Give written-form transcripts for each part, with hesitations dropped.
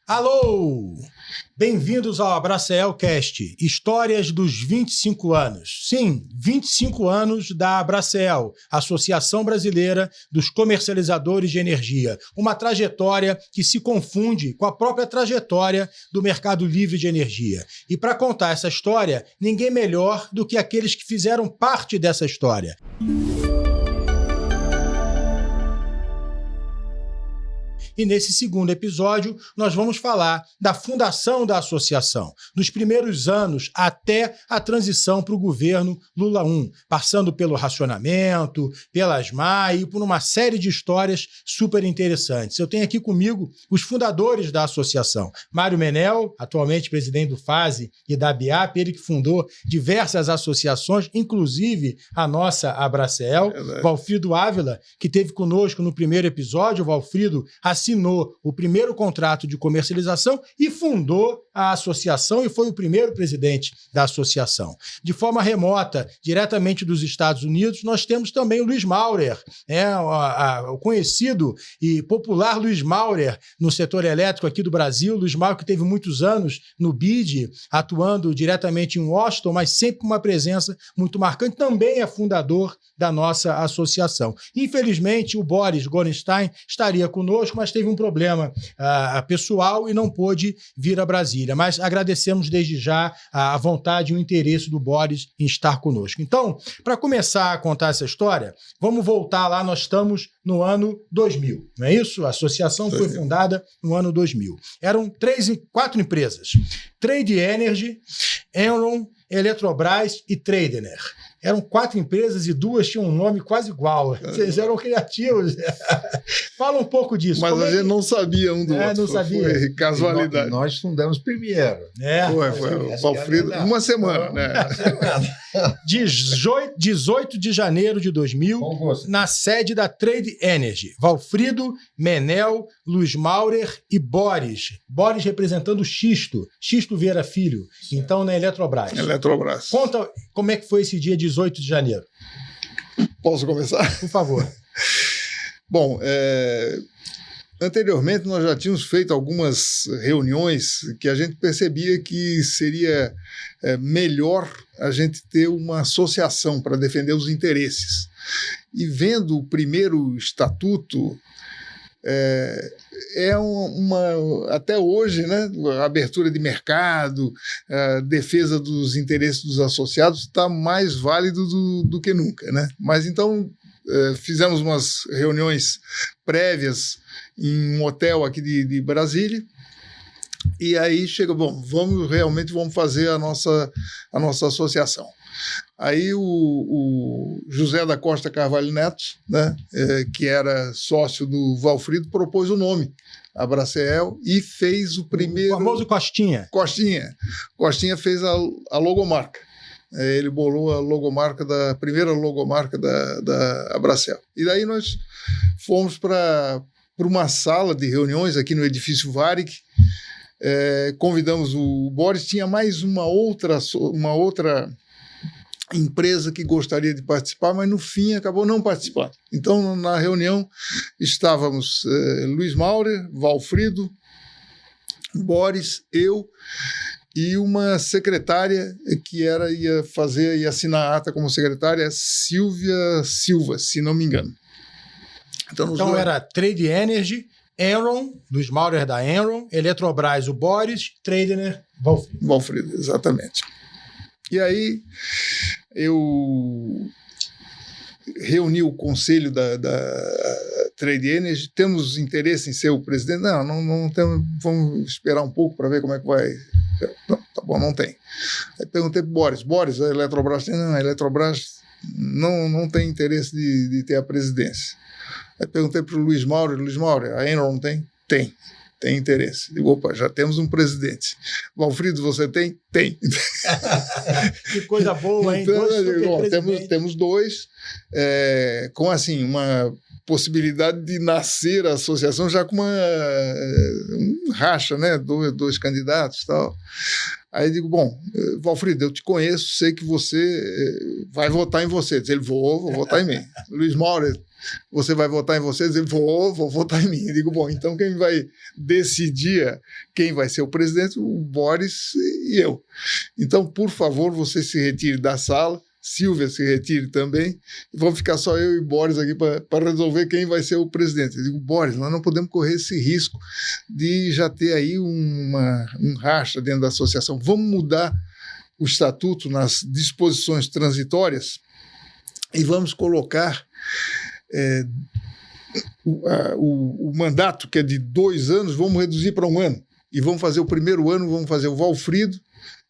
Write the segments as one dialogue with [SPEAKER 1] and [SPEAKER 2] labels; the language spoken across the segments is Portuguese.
[SPEAKER 1] Alô! Bem-vindos ao Abracaelcast, histórias dos 25 anos. Sim, 25 anos da Abracael, Associação Brasileira dos Comercializadores de Energia. Uma trajetória que se confunde com a própria trajetória do mercado livre de energia. E para contar essa história, ninguém melhor do que aqueles que fizeram parte dessa história. E nesse segundo episódio, nós vamos falar da fundação da associação, dos primeiros anos até a transição para o governo Lula I, passando pelo racionamento, pela ASMAI e por uma série de histórias super interessantes. Eu tenho aqui comigo os fundadores da associação. Mário Menel, atualmente presidente do FASE e da ABIAP, ele que fundou diversas associações, inclusive a nossa Abracael. Valfrido Ávila, que esteve conosco no primeiro episódio. O Valfrido assinou o primeiro contrato de comercialização e fundou a associação e foi o primeiro presidente da associação. De forma remota, diretamente dos Estados Unidos, nós temos também o Luiz Maurer, o conhecido e popular Luiz Maurer no setor elétrico aqui do Brasil. Luiz Maurer que teve muitos anos no BID, atuando diretamente em Washington, mas sempre com uma presença muito marcante, também é fundador da nossa associação. Infelizmente, o Boris Gorenstein estaria conosco, mas teve um problema pessoal e não pôde vir a Brasília. Mas agradecemos desde já a vontade e o interesse do Boris em estar conosco. Então, para começar a contar essa história, vamos voltar lá, nós estamos no ano 2000, não é isso? A associação foi fundada no ano 2000. Eram 4 empresas: Trade Energy, Enron, Eletrobras e Tradener. Eram 4 empresas e 2 tinham um nome quase igual. Vocês eram criativos. Fala um pouco disso.
[SPEAKER 2] Mas a gente não sabia um do outro.
[SPEAKER 1] Não sabia.
[SPEAKER 2] Foi casualidade.
[SPEAKER 3] Nós fundamos primeiro.
[SPEAKER 2] Foi o Valfrido. Uma semana, né?
[SPEAKER 1] 18 de janeiro de 2000, na sede da Trade Energy. Valfrido, Menel, Luiz Maurer e Boris. Boris representando o Xisto Vieira Filho. Sim. Então, na Eletrobras.
[SPEAKER 2] Eletrobras.
[SPEAKER 1] Conta como é que foi esse dia 18 de janeiro.
[SPEAKER 2] Posso começar?
[SPEAKER 1] Por favor.
[SPEAKER 2] Bom, anteriormente nós já tínhamos feito algumas reuniões que a gente percebia que seria melhor a gente ter uma associação para defender os interesses. E vendo o primeiro estatuto, até hoje, né, a abertura de mercado, a defesa dos interesses dos associados está mais válido do que nunca, né? Mas então fizemos umas reuniões prévias em um hotel aqui de Brasília, e aí chega, vamos fazer a nossa associação. Aí o José da Costa Carvalho Neto, né, que era sócio do Valfrido, propôs o nome, Abracael, e fez o primeiro...
[SPEAKER 1] O famoso Costinha.
[SPEAKER 2] Costinha fez a logomarca. Ele bolou a primeira logomarca da Abracael. E daí nós fomos para uma sala de reuniões aqui no edifício Varig. Convidamos o Boris, tinha mais uma outra empresa que gostaria de participar, mas no fim acabou não participando. Então, na reunião, estávamos Luiz Maurer, Valfrido, Boris, eu e uma secretária que ia assinar a ata como secretária, Silvia Silva, se não me engano.
[SPEAKER 1] Então era Trade Energy, Enron, Luiz Maurer da Enron, Eletrobras, o Boris, Tradener, Valfrido.
[SPEAKER 2] Valfrido, exatamente. E aí eu reuni o conselho da Trade Energy. Temos interesse em ser o presidente? Não temos, vamos esperar um pouco para ver como é que vai. Não, tá bom, não tem. Aí perguntei para o Boris, a Eletrobras tem? Não, a Eletrobras não tem interesse de ter a presidência. Aí perguntei para o Luiz Maurer, a Enron tem? Tem interesse. Digo, opa, já temos um presidente. Valfrido, você tem? Tem.
[SPEAKER 1] Que coisa boa, hein?
[SPEAKER 2] Então, temos 2, com assim, uma possibilidade de nascer a associação já com um racha, né? Dois candidatos e tal. Aí eu digo, bom, Valfrido, eu te conheço, sei que você vai votar em você. Diz ele, vou votar em mim. Luiz Maurer, você vai votar em você? Diz ele, vou votar em mim. Eu digo, bom, então quem vai decidir quem vai ser o presidente? O Boris e eu. Então, por favor, você se retire da sala. Silvia se retire também, e vamos ficar só eu e Boris aqui para resolver quem vai ser o presidente. Eu digo, Boris, nós não podemos correr esse risco de já ter aí um racha dentro da associação. Vamos mudar o estatuto nas disposições transitórias e vamos colocar o mandato, que é de 2 anos, vamos reduzir para 1 ano. E vamos fazer o primeiro ano, vamos fazer o Valfrido,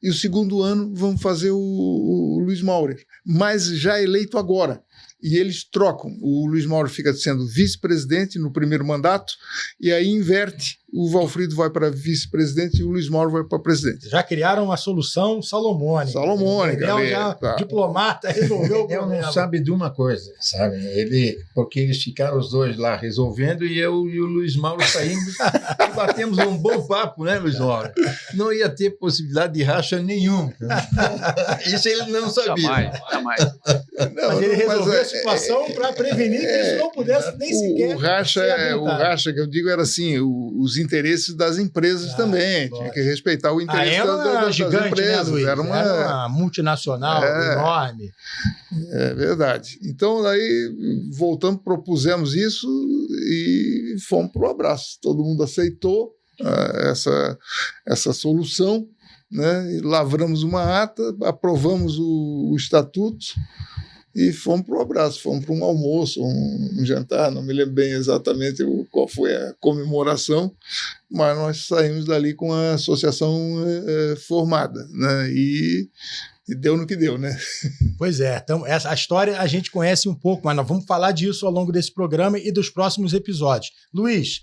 [SPEAKER 2] e o segundo ano vamos fazer o Luiz Maurer, mas já eleito agora. E eles trocam. O Luiz Maurer fica sendo vice-presidente no primeiro mandato, e aí inverte. O Valfrido vai para vice-presidente e o Luiz Maurer vai para presidente.
[SPEAKER 1] Já criaram uma solução Salomônica.
[SPEAKER 2] Salomônica.
[SPEAKER 1] Já tá. Diplomata, resolveu o problema.
[SPEAKER 3] Não sabe de uma coisa, sabe? Porque eles ficaram os dois lá resolvendo e eu e o Luiz Mauro saímos e batemos um bom papo, né, Luiz Mauro? Não ia ter possibilidade de racha nenhum. Isso ele não sabia.
[SPEAKER 4] Jamais.
[SPEAKER 1] Mas ele resolveu a situação para prevenir que isso não pudesse nem sequer.
[SPEAKER 2] O racha que eu digo era assim, os interesses das empresas também. Tinha que respeitar o interesse das
[SPEAKER 1] gigante,
[SPEAKER 2] empresas.
[SPEAKER 1] Né, Luiz?
[SPEAKER 2] Era
[SPEAKER 1] uma multinacional enorme.
[SPEAKER 2] É verdade. Então, daí, voltamos, propusemos isso e fomos para o abraço. Todo mundo aceitou essa solução, né? E lavramos uma ata, aprovamos o estatuto, e fomos para o abraço, fomos para um almoço, um jantar, não me lembro bem exatamente qual foi a comemoração, mas nós saímos dali com a associação formada, né? E deu no que deu, né?
[SPEAKER 1] Pois é, então a história a gente conhece um pouco, mas nós vamos falar disso ao longo desse programa e dos próximos episódios. Luiz,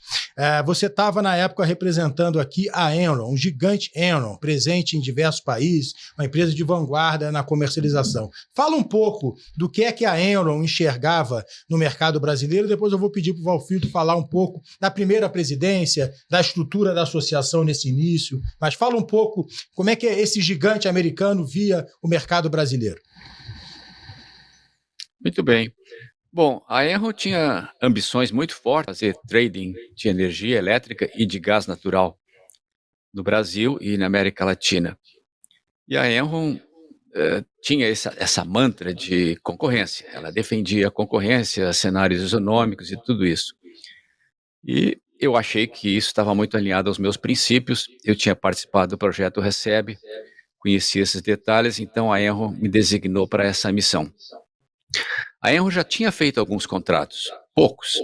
[SPEAKER 1] você estava na época representando aqui a Enron, um gigante Enron, presente em diversos países, uma empresa de vanguarda na comercialização. Fala um pouco do que é que a Enron enxergava no mercado brasileiro, depois eu vou pedir para o Valfrido falar um pouco da primeira presidência, da estrutura da associação nesse início, mas fala um pouco como é que esse gigante americano via o mercado brasileiro.
[SPEAKER 4] Muito bem. Bom, a Enron tinha ambições muito fortes de fazer trading de energia elétrica e de gás natural no Brasil e na América Latina. E a Enron tinha essa mantra de concorrência. Ela defendia a concorrência, cenários isonômicos e tudo isso. E eu achei que isso estava muito alinhado aos meus princípios. Eu tinha participado do projeto Recebe, conheci esses detalhes, então a Enron me designou para essa missão. A Enron já tinha feito alguns contratos, poucos.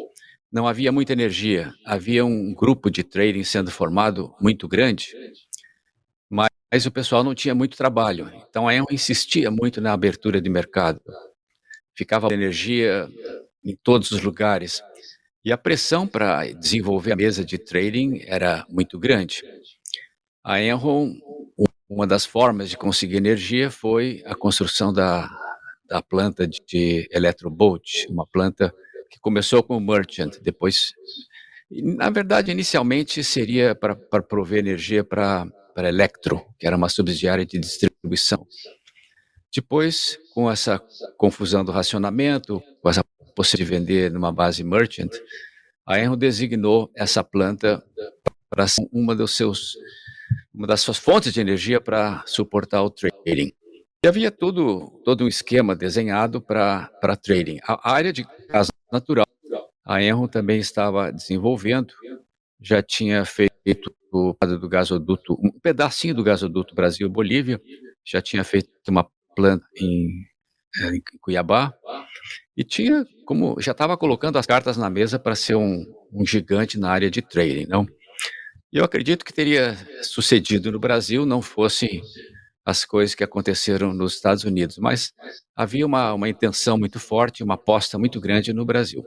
[SPEAKER 4] Não havia muita energia, havia um grupo de trading sendo formado muito grande, mas o pessoal não tinha muito trabalho. Então a Enron insistia muito na abertura de mercado. Ficava energia em todos os lugares. E a pressão para desenvolver a mesa de trading era muito grande. A Enron, uma das formas de conseguir energia foi a construção da planta de Electrobolt, uma planta que começou como merchant, depois, na verdade, inicialmente seria para prover energia para Electro, que era uma subsidiária de distribuição. Depois, com essa confusão do racionamento, com essa possibilidade de vender numa base merchant, a Enron designou essa planta para ser uma das suas fontes de energia para suportar o trading. E havia todo um esquema desenhado para trading. A área de gás natural, a Enron também estava desenvolvendo, já tinha feito do gasoduto, um pedacinho do gasoduto Brasil-Bolívia, já tinha feito uma planta em Cuiabá, e já estava colocando as cartas na mesa para ser um gigante na área de trading, não? E eu acredito que teria sucedido no Brasil, não fossem as coisas que aconteceram nos Estados Unidos, mas havia uma intenção muito forte, uma aposta muito grande no Brasil.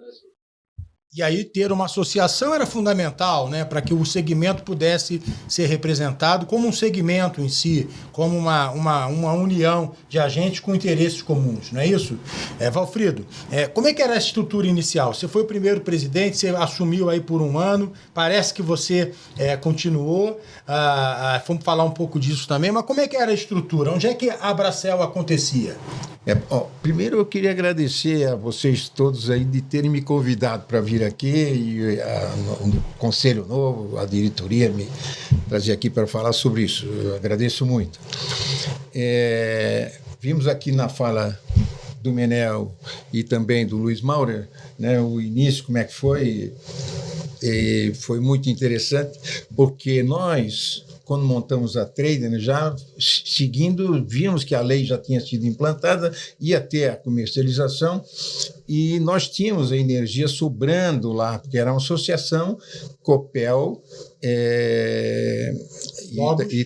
[SPEAKER 1] E aí ter uma associação era fundamental, né, para que o segmento pudesse ser representado como um segmento em si, como uma união de agentes com interesses comuns, não é isso? Valfrido, como é que era a estrutura inicial? Você foi o primeiro presidente, você assumiu aí por um ano, parece que você continuou, vamos falar um pouco disso também, mas como é que era a estrutura? Onde é que a Abracel acontecia?
[SPEAKER 3] Primeiro eu queria agradecer a vocês todos aí de terem me convidado para vir aqui e o Conselho Novo, a diretoria me trazer aqui para falar sobre isso. Eu agradeço muito. Vimos aqui na fala do Menel e também do Luiz Maurer, né, o início, como é que foi, e foi muito interessante, porque nós, quando montamos a Trader, já seguindo, vimos que a lei já tinha sido implantada, ia ter a comercialização, e nós tínhamos a energia sobrando lá, porque era uma associação, Copel,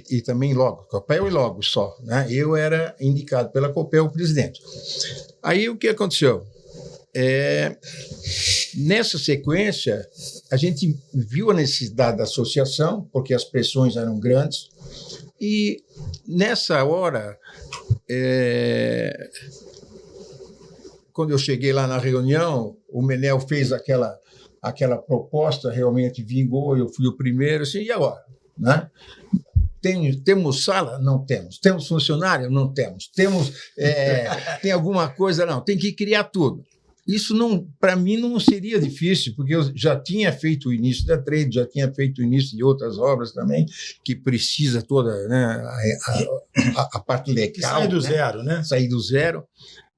[SPEAKER 3] e também Logos, Copel e Logos só, né? Eu era indicado pela Copel, o presidente. Aí o que aconteceu? Nessa sequência, a gente viu a necessidade da associação, porque as pressões eram grandes, e nessa hora, quando eu cheguei lá na reunião, o Menel fez aquela proposta, realmente vingou, eu fui o primeiro, assim, e agora? Né? Temos sala? Não temos. Temos funcionário? Não temos. Tem alguma coisa? Não. Tem que criar tudo. Isso, para mim, não seria difícil, porque eu já tinha feito o início da Trade, já tinha feito o início de outras obras também, que precisa toda, né, a parte legal.
[SPEAKER 1] Sair do zero, né?
[SPEAKER 3] Sair do zero.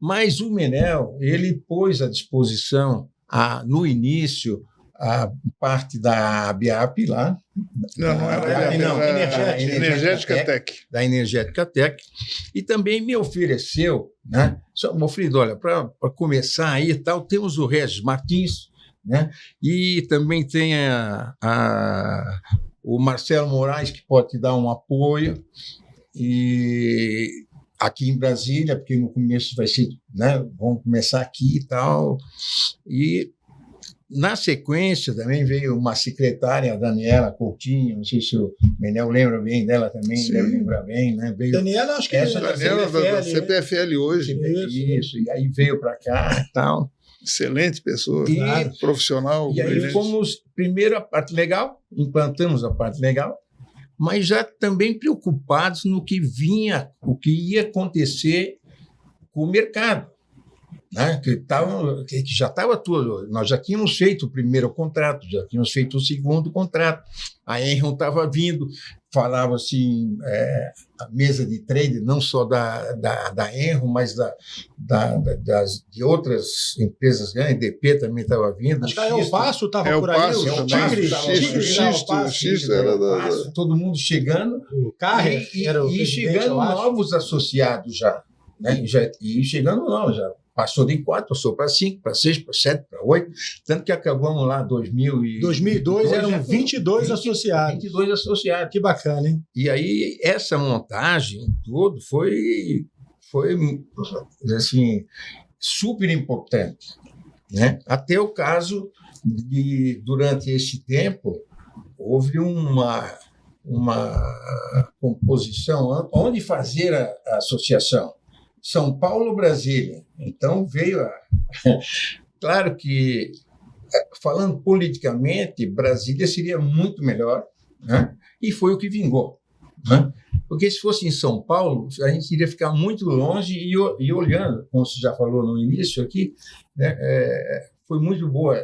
[SPEAKER 3] Mas o Menel, ele pôs à disposição, no início, a parte da BIAP lá.
[SPEAKER 2] Não era a Energética Tech.
[SPEAKER 3] Da Energética Tech. E também me ofereceu, né? Valfrido, olha, para começar aí e tal, temos o Regis Martins, né? E também tem o Marcelo Moraes, que pode te dar um apoio. E aqui em Brasília, porque no começo vai ser, né? Vamos começar aqui e tal. E na sequência também veio uma secretária, a Daniela Coutinho, não sei se o Menel lembra bem dela também,
[SPEAKER 2] Sim.
[SPEAKER 3] Deve lembrar bem, né?
[SPEAKER 1] Daniela, acho que
[SPEAKER 2] Daniela da CPFL hoje.
[SPEAKER 3] Isso, e aí veio para cá e tal.
[SPEAKER 2] Excelente pessoa,
[SPEAKER 3] Claro.
[SPEAKER 2] profissional.
[SPEAKER 3] E aí fomos, primeiro, a parte legal, implantamos a parte legal, mas já também preocupados no que vinha, o que ia acontecer com o mercado. Né? Que já estava tudo. Nós já tínhamos feito o primeiro contrato, já tínhamos feito o segundo contrato. A Enron estava vindo, falava assim, a mesa de trade, não só da Enron, mas de outras empresas grandes, DP também estava vindo.
[SPEAKER 1] Acho que o Passo estava por aí.
[SPEAKER 2] O Xisto era
[SPEAKER 3] todo mundo chegando.
[SPEAKER 1] O Carrer
[SPEAKER 3] e chegando novos associados já. Né? E chegando novos já. Passou de 4, passou para 5, para 6, para 7, para 8, tanto que acabamos lá em
[SPEAKER 1] 2002 eram 22 associados.
[SPEAKER 3] 22 associados.
[SPEAKER 1] Que bacana, hein?
[SPEAKER 3] E aí essa montagem toda foi assim, super importante. Né? Até o caso de, durante esse tempo, houve uma composição, onde fazer a associação? São Paulo, Brasília. Então veio Claro que, falando politicamente, Brasília seria muito melhor, né? E foi o que vingou. Né? Porque se fosse em São Paulo, a gente iria ficar muito longe e olhando, como você já falou no início aqui, né? Foi muito boa,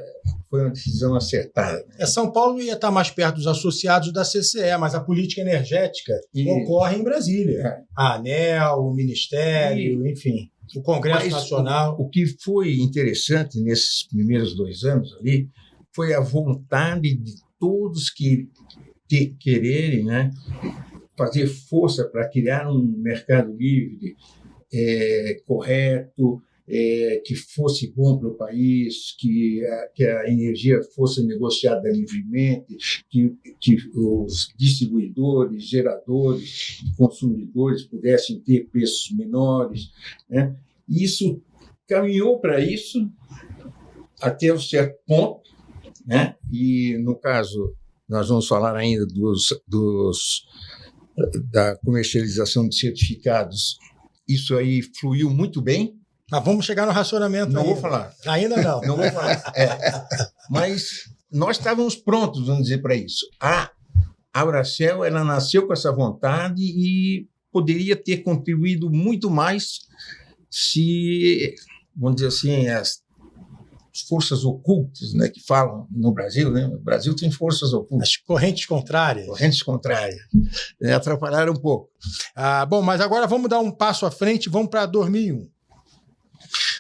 [SPEAKER 3] foi uma decisão acertada.
[SPEAKER 1] São Paulo ia estar mais perto dos associados da CCE, mas a política energética ocorre em Brasília. A ANEEL, o Ministério, enfim, o Congresso Nacional.
[SPEAKER 3] O que foi interessante nesses primeiros 2 anos ali foi a vontade de todos que quererem, né, fazer força para criar um mercado livre, correto, que fosse bom para o país, que a energia fosse negociada livremente, que os distribuidores, geradores, consumidores pudessem ter preços menores. Né? Isso caminhou para isso até um certo ponto, né? E, no caso, nós vamos falar ainda da comercialização de certificados. Isso aí fluiu muito bem.
[SPEAKER 1] Mas vamos chegar no racionamento.
[SPEAKER 3] Não
[SPEAKER 1] ainda.
[SPEAKER 3] vou falar.
[SPEAKER 1] Ainda não.
[SPEAKER 3] Não vou falar. Mas nós estávamos prontos, vamos dizer, para isso. A Bracell, ela nasceu com essa vontade e poderia ter contribuído muito mais se, vamos dizer assim, as forças ocultas, né, que falam no Brasil, né? O Brasil tem forças ocultas.
[SPEAKER 1] As correntes contrárias.
[SPEAKER 3] Correntes contrárias. Atrapalharam um pouco.
[SPEAKER 1] Bom, mas agora vamos dar um passo à frente, vamos para 2001.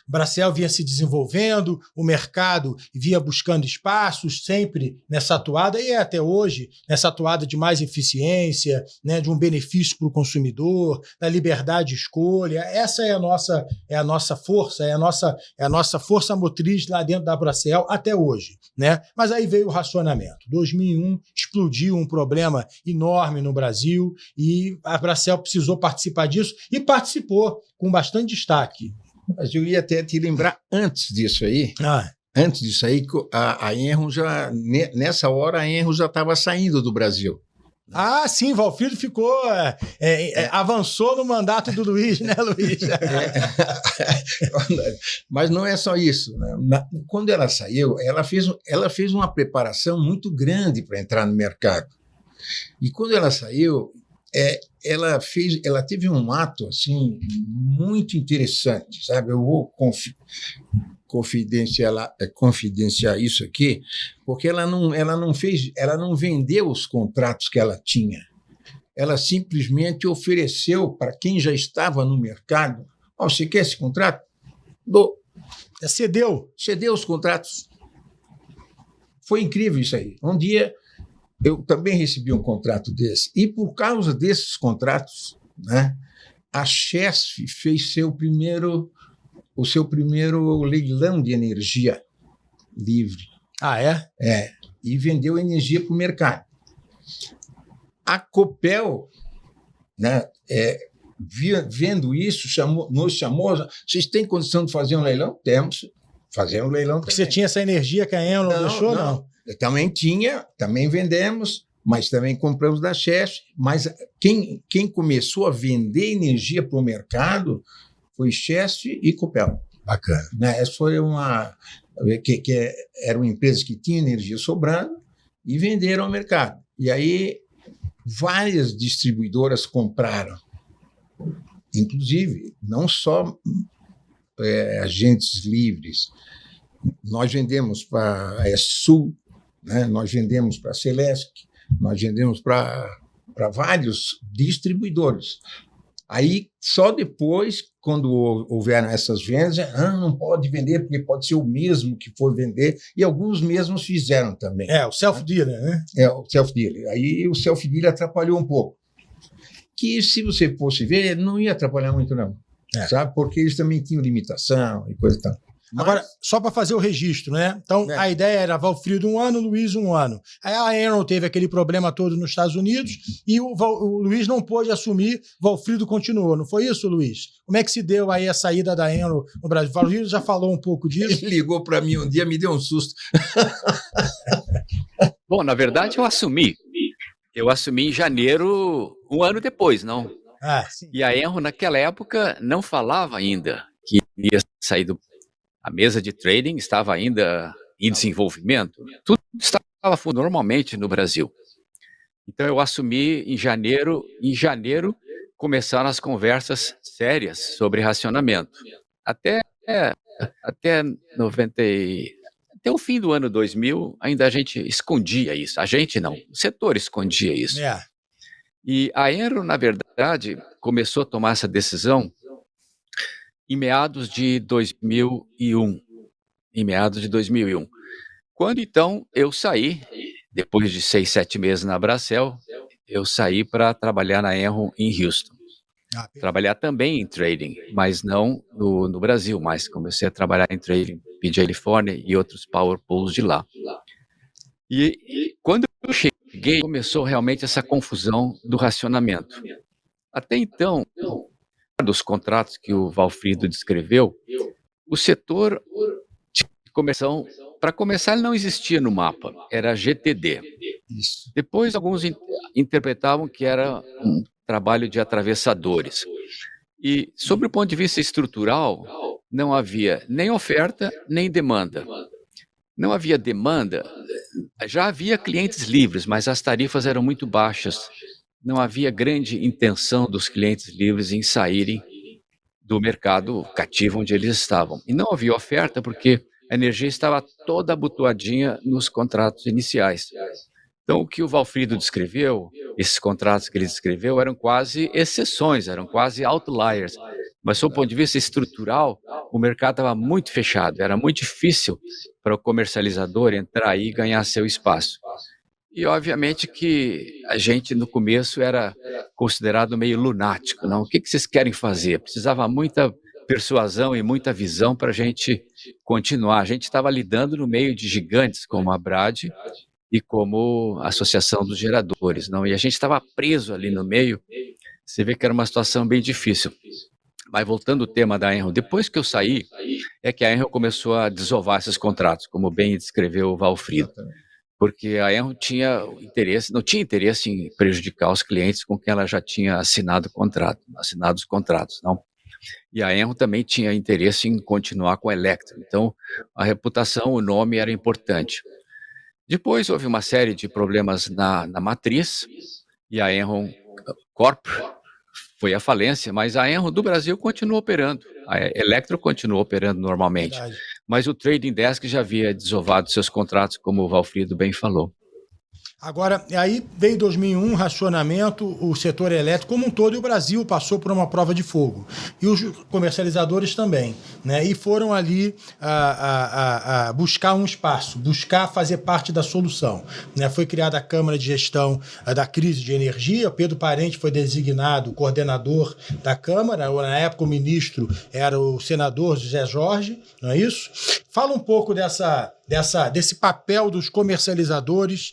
[SPEAKER 1] O Bracell vinha se desenvolvendo, o mercado vinha buscando espaços, sempre nessa atuada, e até hoje, nessa atuada de mais eficiência, né, de um benefício para o consumidor, da liberdade de escolha. Essa é a nossa força, é a nossa força motriz lá dentro da Bracell até hoje, né? Mas aí veio o racionamento. 2001 explodiu um problema enorme no Brasil e a Bracell precisou participar disso e participou com bastante destaque.
[SPEAKER 3] Mas eu ia até te lembrar antes disso aí, a Enron já, nessa hora, a Enron já estava saindo do Brasil.
[SPEAKER 1] Sim, Valfrido ficou, avançou no mandato do Luiz, né, Luiz?
[SPEAKER 3] Mas não é só isso, né? Quando ela saiu, ela fez uma preparação muito grande para entrar no mercado. E quando ela saiu, ela teve um ato assim muito interessante, sabe? Eu vou confidenciar isso aqui, porque ela não vendeu os contratos que ela tinha. Ela simplesmente ofereceu para quem já estava no mercado: você quer esse contrato?
[SPEAKER 1] Cedeu
[SPEAKER 3] os contratos. Foi incrível isso aí. Um dia eu também recebi um contrato desse. E por causa desses contratos, né, a Chesf fez o seu primeiro leilão de energia livre. E vendeu energia para o mercado. A Copel, né, vendo isso, nos chamou: vocês têm condição de fazer um leilão? Temos. Fazer um leilão.
[SPEAKER 1] Porque você tinha essa energia que a Enron não deixou, não?
[SPEAKER 3] Também tinha, também vendemos, mas também compramos da Chesf. Mas quem começou a vender energia para o mercado foi Chesf e Copel.
[SPEAKER 1] Bacana.
[SPEAKER 3] Essa foi eram empresas que tinham energia sobrando e venderam ao mercado. E aí várias distribuidoras compraram, inclusive não só agentes livres. Nós vendemos para a Sul, né? Nós vendemos para a Celesc, nós vendemos para vários distribuidores. Aí, só depois, quando houveram essas vendas, não pode vender, porque pode ser o mesmo que for vender, e alguns mesmos fizeram também.
[SPEAKER 1] O self-dealer, né?
[SPEAKER 3] O self-dealer. Aí o self-dealer atrapalhou um pouco. Que, se você fosse ver, não ia atrapalhar muito, não. Sabe? Porque eles também tinham limitação e coisa e tal.
[SPEAKER 1] Agora, só para fazer o registro, né? Então, a ideia era Valfrido 1 ano, Luiz 1 ano. Aí a Enron teve aquele problema todo nos Estados Unidos e o Luiz não pôde assumir, Valfrido continuou. Não foi isso, Luiz? Como é que se deu aí a saída da Enron no Brasil? O Valfrido já falou um pouco disso.
[SPEAKER 3] Ele ligou para mim um dia, me deu um susto.
[SPEAKER 4] Bom, na verdade, eu assumi. Eu assumi em janeiro, um ano depois, não?
[SPEAKER 1] Sim.
[SPEAKER 4] E a Enron, naquela época, não falava ainda que ia sair do... A mesa de trading estava ainda em desenvolvimento. Tudo estava normalmente no Brasil. Então, eu assumi em janeiro. Em janeiro, começaram as conversas sérias sobre racionamento. Até o fim do ano 2000, ainda a gente escondia isso. A gente não, o setor escondia isso. E a Enron, na verdade, começou a tomar essa decisão em meados de 2001. Quando, então, eu saí, depois de 6, 7 meses na Bracell, eu saí para trabalhar na Enron em Houston. Trabalhar também em trading, mas não no Brasil, mas comecei a trabalhar em trading em Califórnia e outros power pools de lá. E quando eu cheguei, começou realmente essa confusão do racionamento. Até então, dos contratos que o Valfrido descreveu, o setor de Para começar, ele não existia no mapa, era GTD.
[SPEAKER 3] Isso.
[SPEAKER 4] Depois, alguns interpretavam que era um trabalho de atravessadores. E, sobre o ponto de vista estrutural, não havia nem oferta, nem demanda. Não havia demanda, já havia clientes livres, mas as tarifas eram muito baixas. Não havia grande intenção dos clientes livres em saírem do mercado cativo onde eles estavam. E não havia oferta porque a energia estava toda abotoadinha nos contratos iniciais. Então, o que o Valfrido descreveu, esses contratos que ele descreveu, eram quase exceções, eram quase outliers. Mas, sob o ponto de vista estrutural, o mercado estava muito fechado, era muito difícil para o comercializador entrar aí e ganhar seu espaço. E, obviamente, que a gente, no começo, era considerado meio lunático. Não? O que vocês querem fazer? Precisava muita persuasão e muita visão para a gente continuar. A gente estava lidando no meio de gigantes como a Brad e como a Associação dos Geradores. Não? E a gente estava preso ali no meio. Você vê que era uma situação bem difícil. Mas voltando ao tema da Enel, depois que eu saí, é que a Enel começou a desovar esses contratos, como bem descreveu o Valfrido. Porque a Enel não tinha interesse em prejudicar os clientes com quem ela já tinha assinado os contratos, não. E a Enel também tinha interesse em continuar com a Electro. Então, a reputação, o nome era importante. Depois houve uma série de problemas na matriz, e a Enel Corp foi à falência, mas a Enel do Brasil continuou operando. A Electro continuou operando normalmente.
[SPEAKER 1] Verdade.
[SPEAKER 4] Mas o Trading Desk já havia desovado seus contratos, como o Valfrido bem falou.
[SPEAKER 1] Agora, aí veio 2001, racionamento, o setor elétrico como um todo, e o Brasil passou por uma prova de fogo. E os comercializadores também, né? E foram ali a buscar um espaço, buscar fazer parte da solução, né? Foi criada a Câmara de Gestão da Crise de Energia, Pedro Parente foi designado coordenador da Câmara, na época o ministro era o senador José Jorge, não é isso? Fala um pouco desse papel dos comercializadores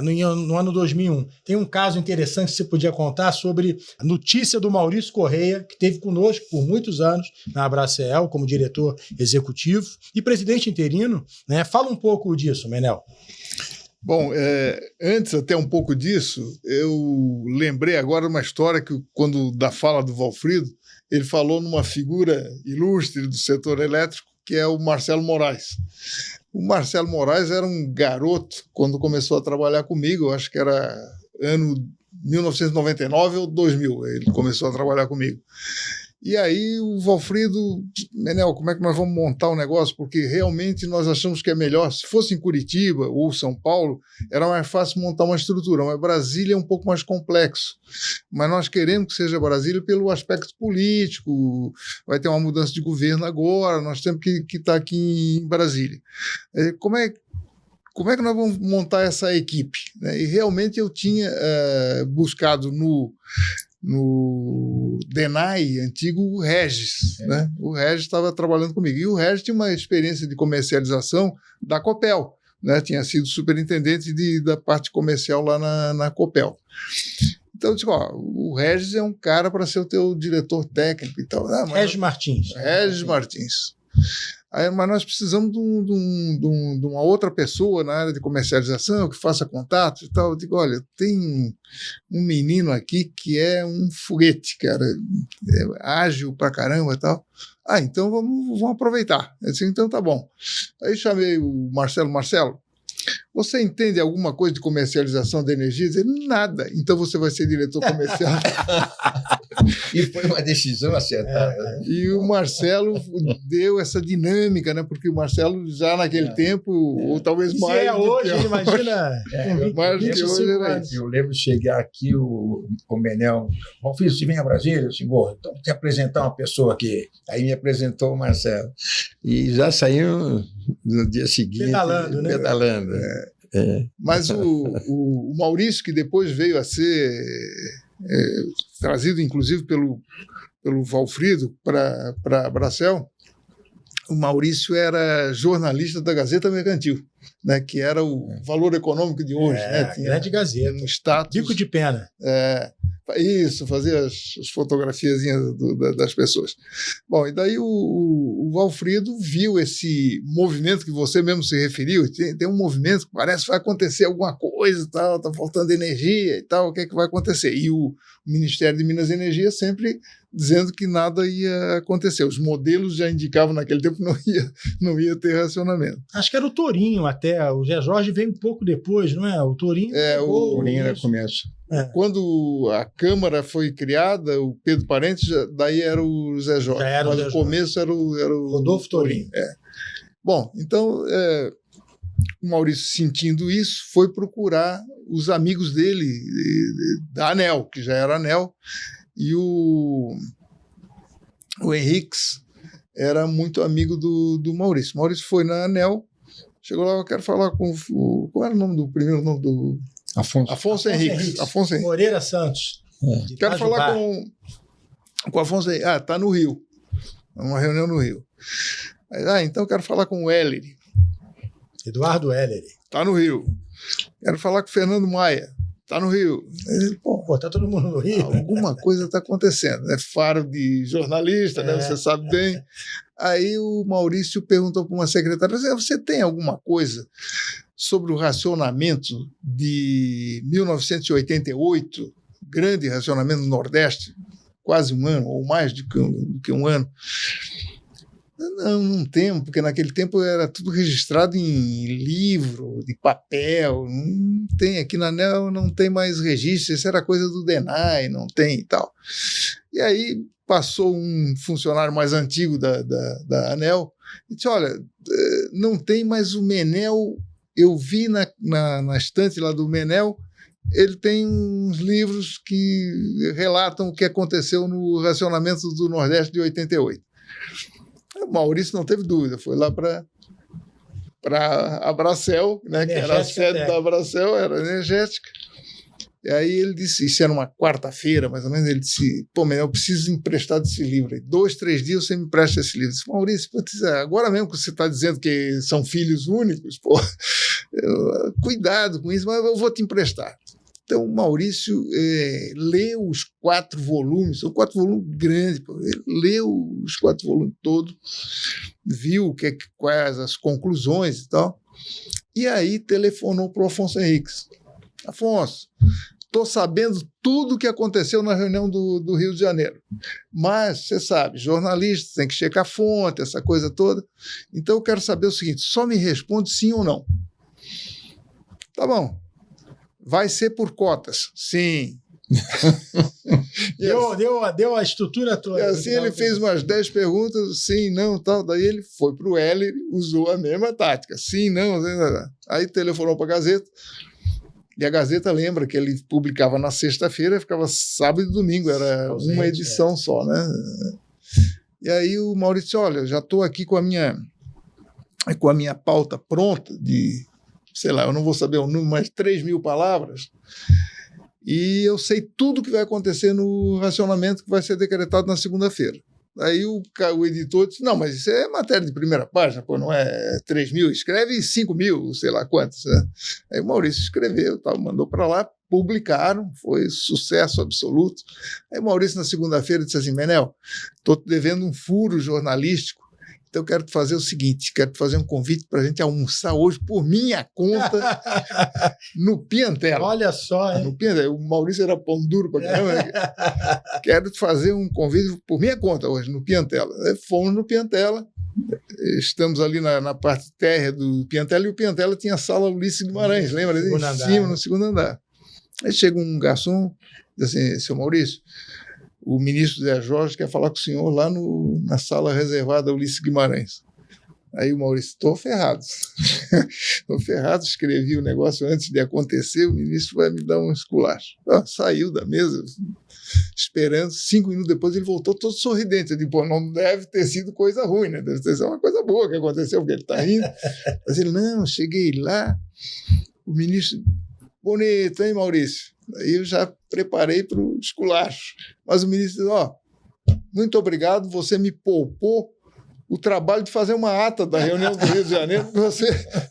[SPEAKER 1] no ano 2001. Tem um caso interessante que você podia contar sobre a notícia do Maurício Correia, que esteve conosco por muitos anos na Abracel, como diretor executivo e presidente interino, né? Fala um pouco disso, Menel.
[SPEAKER 2] Bom, antes até um pouco disso, eu lembrei agora uma história que, quando da fala do Valfrido, ele falou numa figura ilustre do setor elétrico, que é o Marcelo Moraes. O Marcelo Moraes era um garoto quando começou a trabalhar comigo, eu acho que era ano 1999 ou 2000, ele começou a trabalhar comigo. E aí o Valfrido, Menel, como é que nós vamos montar o negócio? Porque realmente nós achamos que é melhor, se fosse em Curitiba ou São Paulo, era mais fácil montar uma estrutura, mas Brasília é um pouco mais complexo. Mas nós queremos que seja Brasília pelo aspecto político, vai ter uma mudança de governo agora, nós temos que estar aqui em Brasília. Como é que nós vamos montar essa equipe? E realmente eu tinha buscado no DENAI antigo o Regis, né? O Regis estava trabalhando comigo, e o Regis tinha uma experiência de comercialização da Copel, né? Tinha sido superintendente da parte comercial lá na Copel. Então eu disse, o Regis é um cara para ser o teu diretor técnico e tal.
[SPEAKER 1] Regis Martins.
[SPEAKER 2] Regis Martins. Mas nós precisamos de uma outra pessoa na área de comercialização que faça contatos e tal. Eu digo, olha, tem um menino aqui que é um foguete, cara, ágil pra caramba e tal. Então vamos aproveitar. Eu disse, então tá bom. Aí chamei o Marcelo, você entende alguma coisa de comercialização de energia? Ele disse, nada. Então você vai ser diretor comercial.
[SPEAKER 3] E foi uma decisão acertada.
[SPEAKER 2] E o Marcelo deu essa dinâmica, né? Porque o Marcelo já naquele tempo, ou talvez mais.
[SPEAKER 1] Se é hoje, imagina.
[SPEAKER 2] Mais do que hoje era isso.
[SPEAKER 3] Eu lembro de chegar aqui, o Menel, Valfrido, você vem a Brasília? Eu disse, então te apresentar uma pessoa aqui. Aí me apresentou o Marcelo. E já saiu no dia seguinte.
[SPEAKER 1] Pedalando, né?
[SPEAKER 3] Pedalando.
[SPEAKER 2] Mas o Maurício, que depois veio a ser trazido, inclusive, pelo Valfrido para a Abracel, o Maurício era jornalista da Gazeta Mercantil. né, que era o valor econômico de hoje. Né? Tinha
[SPEAKER 1] grande Gazeta.
[SPEAKER 2] um status.
[SPEAKER 1] Bico de pena.
[SPEAKER 2] Isso, fazer as fotografiazinhas das pessoas. Bom, e daí o Valfrido viu esse movimento que você mesmo se referiu, tem um movimento que parece que vai acontecer alguma coisa e tal, está faltando energia e tal, o que é que vai acontecer? E o Ministério de Minas e Energia sempre dizendo que nada ia acontecer. Os modelos já indicavam naquele tempo que não ia ter racionamento.
[SPEAKER 1] Acho que era o Tourinho até, o Zé Jorge veio um pouco depois, não é? O Tourinho...
[SPEAKER 2] o
[SPEAKER 3] Tourinho era começo.
[SPEAKER 2] Quando a Câmara foi criada, o Pedro Parentes, daí era o Zé Jorge. Mas no começo era o
[SPEAKER 1] Rodolfo Tourinho.
[SPEAKER 2] Bom, então, o Maurício, sentindo isso, foi procurar os amigos dele, da ANEEL, que já era ANEEL, e o Henriques era muito amigo do Maurício. O Maurício foi na ANEEL, chegou lá, eu quero falar com qual era o nome do primeiro nome do... Afonso Henriques.
[SPEAKER 1] Moreira Santos.
[SPEAKER 2] Quero falar com o Afonso Henriques. Está no Rio. Uma reunião no Rio. Então eu quero falar com o Heller.
[SPEAKER 1] Eduardo Heller.
[SPEAKER 2] Está no Rio. Quero falar com o Fernando Maia. Está no Rio.
[SPEAKER 1] Está todo mundo no Rio.
[SPEAKER 2] Alguma coisa está acontecendo. É faro de jornalista, né? Você sabe bem. Aí o Maurício perguntou para uma secretária, você tem alguma coisa sobre o racionamento de 1988, grande racionamento no Nordeste, quase um ano, ou mais do que um ano? Não temos, porque naquele tempo era tudo registrado em livro, de papel, não tem, aqui na ANEEL não tem mais registro, isso era coisa do DENAI, não tem e tal. E aí passou um funcionário mais antigo da ANEEL e disse, olha, não tem mais o Menel, eu vi na estante lá do Menel, ele tem uns livros que relatam o que aconteceu no racionamento do Nordeste de 88. O Maurício não teve dúvida, foi lá para a Abracel, né, que era a sede da Abracel, era energética. E aí ele disse, isso era uma quarta-feira, mais ou menos, ele disse, Menel, eu preciso emprestar desse livro. Aí, 2, 3 dias você me empresta esse livro. Eu disse, Maurício, agora mesmo que você está dizendo que são filhos únicos, cuidado com isso, mas eu vou te emprestar. Então, o Maurício leu os 4 volumes, são 4 volumes grandes, ele leu os 4 volumes todos, viu quais as conclusões e tal, e aí telefonou para o Afonso Henriques. Afonso, estou sabendo tudo o que aconteceu na reunião do Rio de Janeiro, mas você sabe, jornalista tem que checar a fonte, essa coisa toda, então eu quero saber o seguinte, só me responde sim ou não. Tá bom. Vai ser por cotas. Sim.
[SPEAKER 1] Deu a estrutura toda.
[SPEAKER 2] E assim ele fez umas 10 perguntas, sim, não, tal. Daí ele foi para o Heller, usou a mesma tática. Sim, não. Aí telefonou para a Gazeta. E a Gazeta lembra que ele publicava na sexta-feira, ficava sábado e domingo, era uma edição só, né? E aí o Maurício disse, olha, já estou aqui com a minha pauta pronta de... sei lá, eu não vou saber o número, mas 3.000 palavras, e eu sei tudo que vai acontecer no racionamento que vai ser decretado na segunda-feira. Aí o editor disse, não, mas isso é matéria de primeira página, não é 3.000, escreve 5.000, sei lá quantos. Né? Aí o Maurício escreveu, mandou para lá, publicaram, foi sucesso absoluto. Aí o Maurício, na segunda-feira, disse assim, Menel, estou te devendo um furo jornalístico, então eu quero te fazer o seguinte, quero te fazer um convite para a gente almoçar hoje por minha conta no Piantella.
[SPEAKER 1] Olha só, hein?
[SPEAKER 2] No Piantella. O Maurício era pão duro para caramba. Quero te fazer um convite por minha conta hoje no Piantella. Aí fomos no Piantella, estamos ali na parte térrea do Piantella e o Piantella tinha a sala Ulisses Guimarães, lembra? Em cima, no segundo andar. Aí chega um garçom, diz assim, seu Maurício, o ministro Zé Jorge quer falar com o senhor lá na sala reservada Ulisses Guimarães. Aí o Maurício, estou ferrado. Estou ferrado, escrevi o negócio antes de acontecer, o ministro vai me dar um esculacho. Saiu da mesa, esperando, 5 minutos depois ele voltou todo sorridente. Eu digo, não deve ter sido coisa ruim, né? Deve ter sido uma coisa boa que aconteceu, porque ele está rindo. Mas ele, não, cheguei lá, o ministro, bonito, hein, Maurício? Aí eu já preparei para o esculacho. Mas o ministro disse, muito obrigado, você me poupou o trabalho de fazer uma ata da reunião do Rio de Janeiro, que você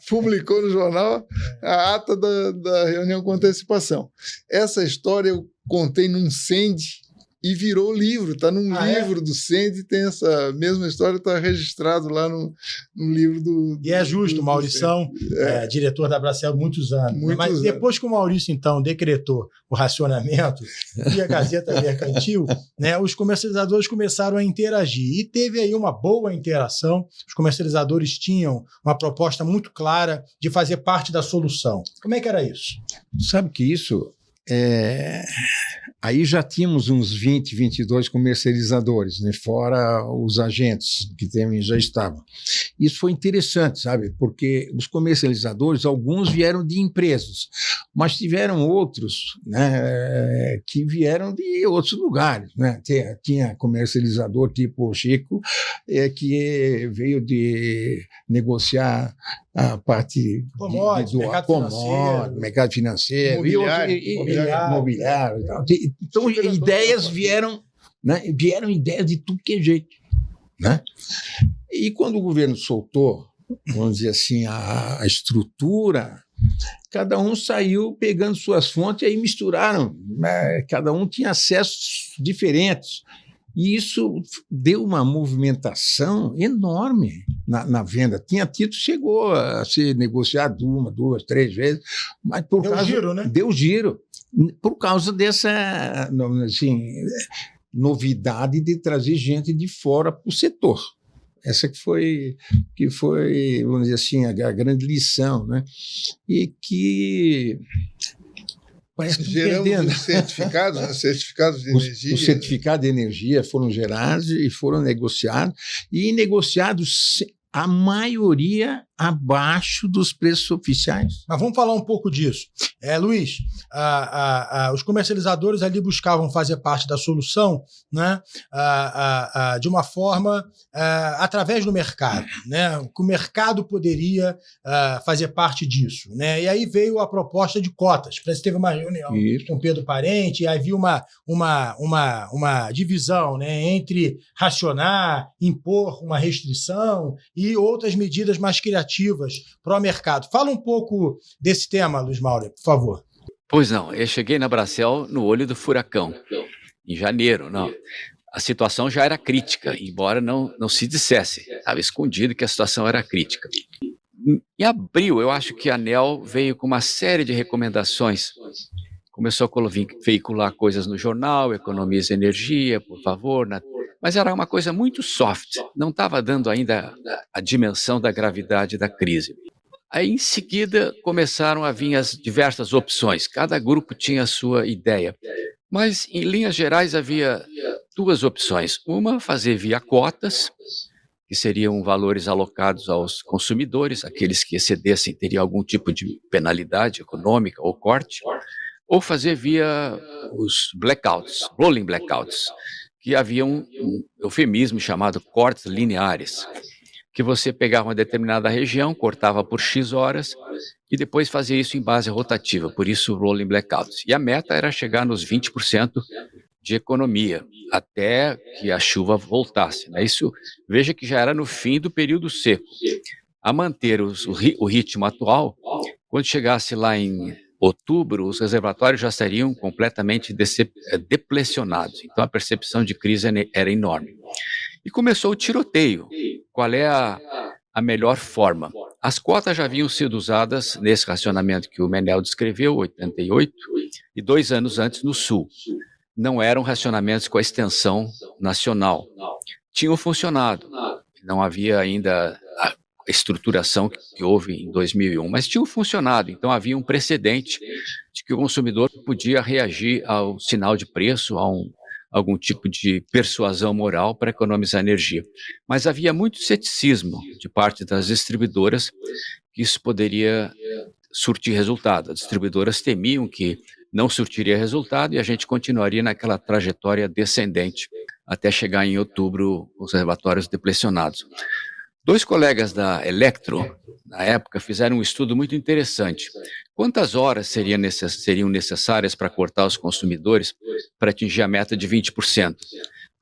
[SPEAKER 2] publicou no jornal, a ata da reunião com antecipação. Essa história eu contei num CEND e virou livro, está num livro do CEND, tem essa mesma história, está registrado lá no livro do...
[SPEAKER 1] E é justo, Maurição, diretor da Bracel muitos anos. Mas depois que o Maurício, então, decretou o racionamento e a Gazeta Mercantil, né, os comercializadores começaram a interagir. E teve aí uma boa interação. Os comercializadores tinham uma proposta muito clara de fazer parte da solução. Como é que era isso?
[SPEAKER 3] Sabe que isso... Aí já tínhamos uns 20, 22 comercializadores, né? Fora os agentes que também já estavam. Isso foi interessante, sabe? Porque os comercializadores, alguns vieram de empresas, mas tiveram outros, né, que vieram de outros lugares, né? Tinha comercializador tipo o Chico, que veio de negociar a parte
[SPEAKER 1] do
[SPEAKER 3] mercado financeiro, imobiliário e tal. Então, ideias vieram, né? Vieram ideias de tudo que é jeito, né? E quando o governo soltou, vamos dizer assim, a estrutura, cada um saiu pegando suas fontes e aí misturaram, né? Cada um tinha acessos diferentes. E isso deu uma movimentação enorme na venda. Tinha título, chegou a ser negociado 1, 2, 3 vezes, mas deu giro. Por causa dessa novidade de trazer gente de fora para o setor. Essa que foi, vamos dizer assim, a grande lição, né? E que... Parece que
[SPEAKER 2] geramos os certificados, né? Certificados de energia.
[SPEAKER 3] Os certificados de energia foram gerados e foram negociados, e negociados a maioria abaixo dos preços oficiais.
[SPEAKER 1] Mas vamos falar um pouco disso. Luiz, os comercializadores ali buscavam fazer parte da solução, né, de uma forma através do mercado, né, que o mercado poderia fazer parte disso, né, e aí veio a proposta de cotas. Parece que teve uma reunião com Pedro Parente, e aí havia uma divisão, né, entre racionar, impor uma restrição e outras medidas mais criativas para o mercado. Fala um pouco desse tema, Luiz Mauro, por favor.
[SPEAKER 4] Pois não, eu cheguei na Bracel no olho do furacão, em janeiro. Não. A situação já era crítica, embora não se dissesse. Estava escondido que a situação era crítica. Em abril, eu acho que a ANEEL veio com uma série de recomendações. Começou a veicular coisas no jornal, economize energia, por favor, mas era uma coisa muito soft, não estava dando ainda a dimensão da gravidade da crise. Aí, em seguida, começaram a vir as diversas opções, cada grupo tinha a sua ideia, mas, em linhas gerais, havia duas opções. Uma, fazer via cotas, que seriam valores alocados aos consumidores, aqueles que excedessem teriam algum tipo de penalidade econômica ou corte, ou fazer via os blackouts, rolling blackouts, que havia um eufemismo chamado cortes lineares, que você pegava uma determinada região, cortava por X horas e depois fazia isso em base rotativa, por isso rolling blackouts. E a meta era chegar nos 20% de economia, até que a chuva voltasse, né? Isso, veja que já era no fim do período seco. A manter o ritmo atual, quando chegasse lá em outubro, os reservatórios já estariam completamente deplecionados. Então, a percepção de crise era enorme. E começou o tiroteio. Qual é a melhor forma? As cotas já haviam sido usadas nesse racionamento que o Menéll descreveu, 88, e 2 anos antes no Sul. Não eram racionamentos com a extensão nacional. Tinham funcionado. Não havia ainda a estruturação que houve em 2001, mas tinham funcionado, então havia um precedente de que o consumidor podia reagir ao sinal de preço, a algum tipo de persuasão moral para economizar energia. Mas havia muito ceticismo de parte das distribuidoras que isso poderia surtir resultado. As distribuidoras temiam que não surtiria resultado e a gente continuaria naquela trajetória descendente até chegar em outubro os reservatórios deplecionados. 2 colegas da Electro, na época, fizeram um estudo muito interessante. Quantas horas seriam necessárias para cortar os consumidores para atingir a meta de 20%?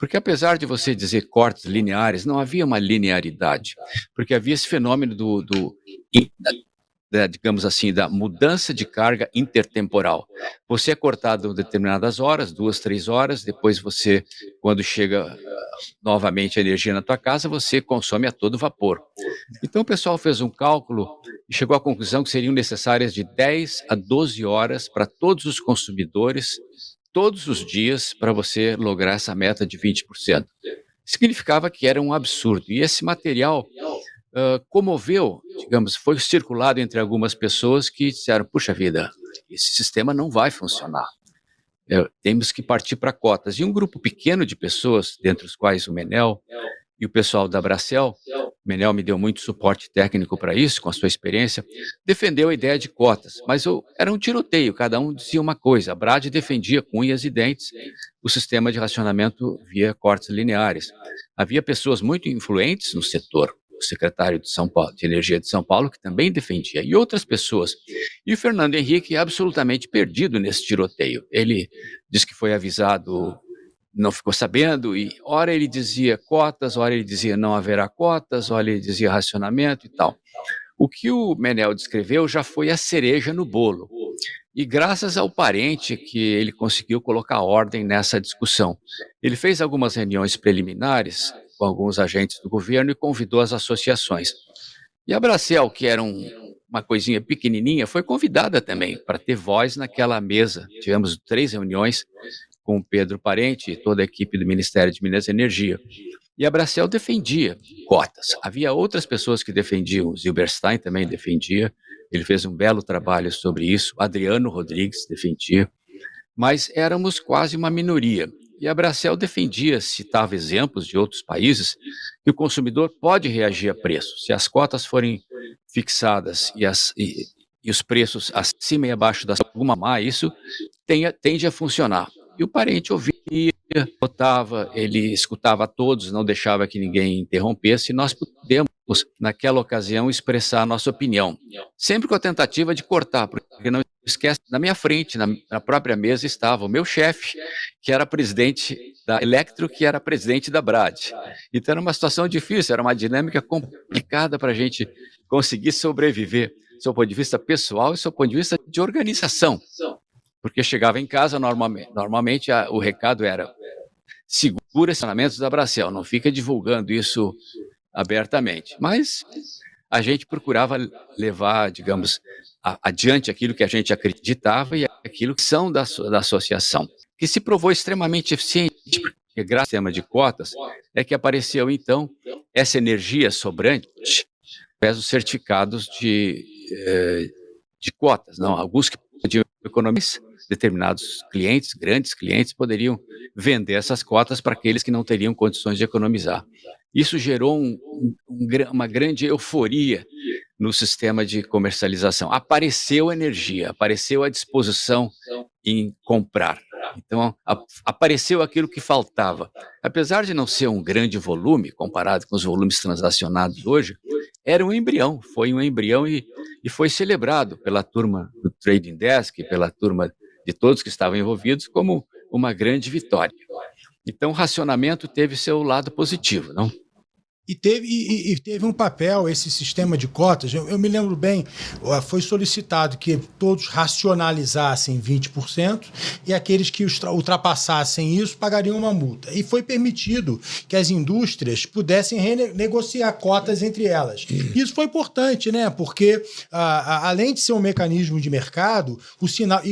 [SPEAKER 4] Porque apesar de você dizer cortes lineares, não havia uma linearidade, porque havia esse fenômeno digamos assim, da mudança de carga intertemporal. Você é cortado em determinadas horas, 2, 3 horas, depois você, quando chega novamente a energia na tua casa, você consome a todo vapor. Então o pessoal fez um cálculo e chegou à conclusão que seriam necessárias de 10 a 12 horas para todos os consumidores, todos os dias, para você lograr essa meta de 20%. Significava que era um absurdo. E esse material comoveu, digamos, foi circulado entre algumas pessoas que disseram, puxa vida, esse sistema não vai funcionar. Temos que partir para cotas. E um grupo pequeno de pessoas, dentre os quais o Menel e o pessoal da Bracel, o Menel me deu muito suporte técnico para isso, com a sua experiência, defendeu a ideia de cotas. Mas era um tiroteio, cada um dizia uma coisa. A Brad defendia com unhas e dentes o sistema de racionamento via cortes lineares. Havia pessoas muito influentes no setor, o secretário de São Paulo, de Energia de São Paulo, que também defendia, e outras pessoas. E o Fernando Henrique absolutamente perdido nesse tiroteio. Ele disse que foi avisado, não ficou sabendo, e ora ele dizia cotas, ora ele dizia não haverá cotas, ora ele dizia racionamento e tal. O que o Menel descreveu já foi a cereja no bolo. E graças ao parente que ele conseguiu colocar ordem nessa discussão. Ele fez algumas reuniões preliminares com alguns agentes do governo e convidou as associações. E a Bracel, que era uma coisinha pequenininha, foi convidada também para ter voz naquela mesa. Tivemos 3 reuniões com o Pedro Parente e toda a equipe do Ministério de Minas e Energia. E a Bracel defendia cotas. Havia outras pessoas que defendiam, o Zilberstein também defendia, ele fez um belo trabalho sobre isso, Adriano Rodrigues defendia, mas éramos quase uma minoria. E a Bracel defendia, citava exemplos de outros países, que o consumidor pode reagir a preço. Se as cotas forem fixadas e os preços acima e abaixo da alguma má, isso tende a funcionar. E o parente ouvia, votava, ele escutava todos, não deixava que ninguém interrompesse, e nós pudemos, naquela ocasião, expressar a nossa opinião. Sempre com a tentativa de cortar, porque não esquece, na minha frente, na própria mesa, estava o meu chefe, que era presidente da Electro, que era presidente da Brad. Então era uma situação difícil, era uma dinâmica complicada para a gente conseguir sobreviver, do seu ponto de vista pessoal e do seu ponto de vista de organização. Porque chegava em casa, normalmente o recado era: segura os relacionamentos da Bracel, não fica divulgando isso abertamente. Mas a gente procurava levar, digamos, adiante aquilo que a gente acreditava e aquilo que são da associação, que se provou extremamente eficiente, porque graças ao sistema de cotas é que apareceu, então, essa energia sobrante, através dos certificados de cotas. Não, alguns que podiam economizar, determinados clientes, grandes clientes, poderiam vender essas cotas para aqueles que não teriam condições de economizar. Isso gerou uma grande euforia no sistema de comercialização. Apareceu energia, apareceu a disposição em comprar. Então, apareceu aquilo que faltava. Apesar de não ser um grande volume, comparado com os volumes transacionados hoje, era um embrião, foi um embrião e foi celebrado pela turma do Trading Desk, pela turma de todos que estavam envolvidos, como uma grande vitória. Então, o racionamento teve seu lado positivo, não?
[SPEAKER 1] E teve um papel, esse sistema de cotas, eu me lembro bem, foi solicitado que todos racionalizassem 20% e aqueles que ultrapassassem isso pagariam uma multa. E foi permitido que as indústrias pudessem renegociar cotas entre elas. Isso foi importante, né? Porque, além de ser um mecanismo de mercado,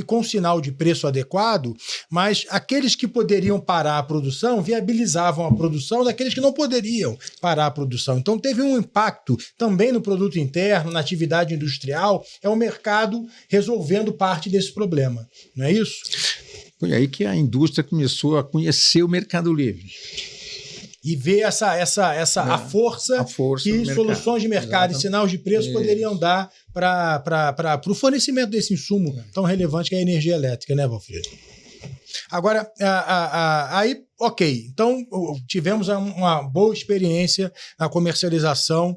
[SPEAKER 1] com o sinal de preço adequado, mas aqueles que poderiam parar a produção viabilizavam a produção daqueles que não poderiam parar a produção. Então teve um impacto também no produto interno, na atividade industrial, é o mercado resolvendo parte desse problema, não é isso?
[SPEAKER 5] Foi aí que a indústria começou a conhecer o Mercado Livre.
[SPEAKER 1] E ver a força que soluções de mercado e sinais de preço poderiam dar para o fornecimento desse insumo tão relevante que é a energia elétrica, né, Valfrido? Agora, aí ok, então tivemos uma boa experiência na comercialização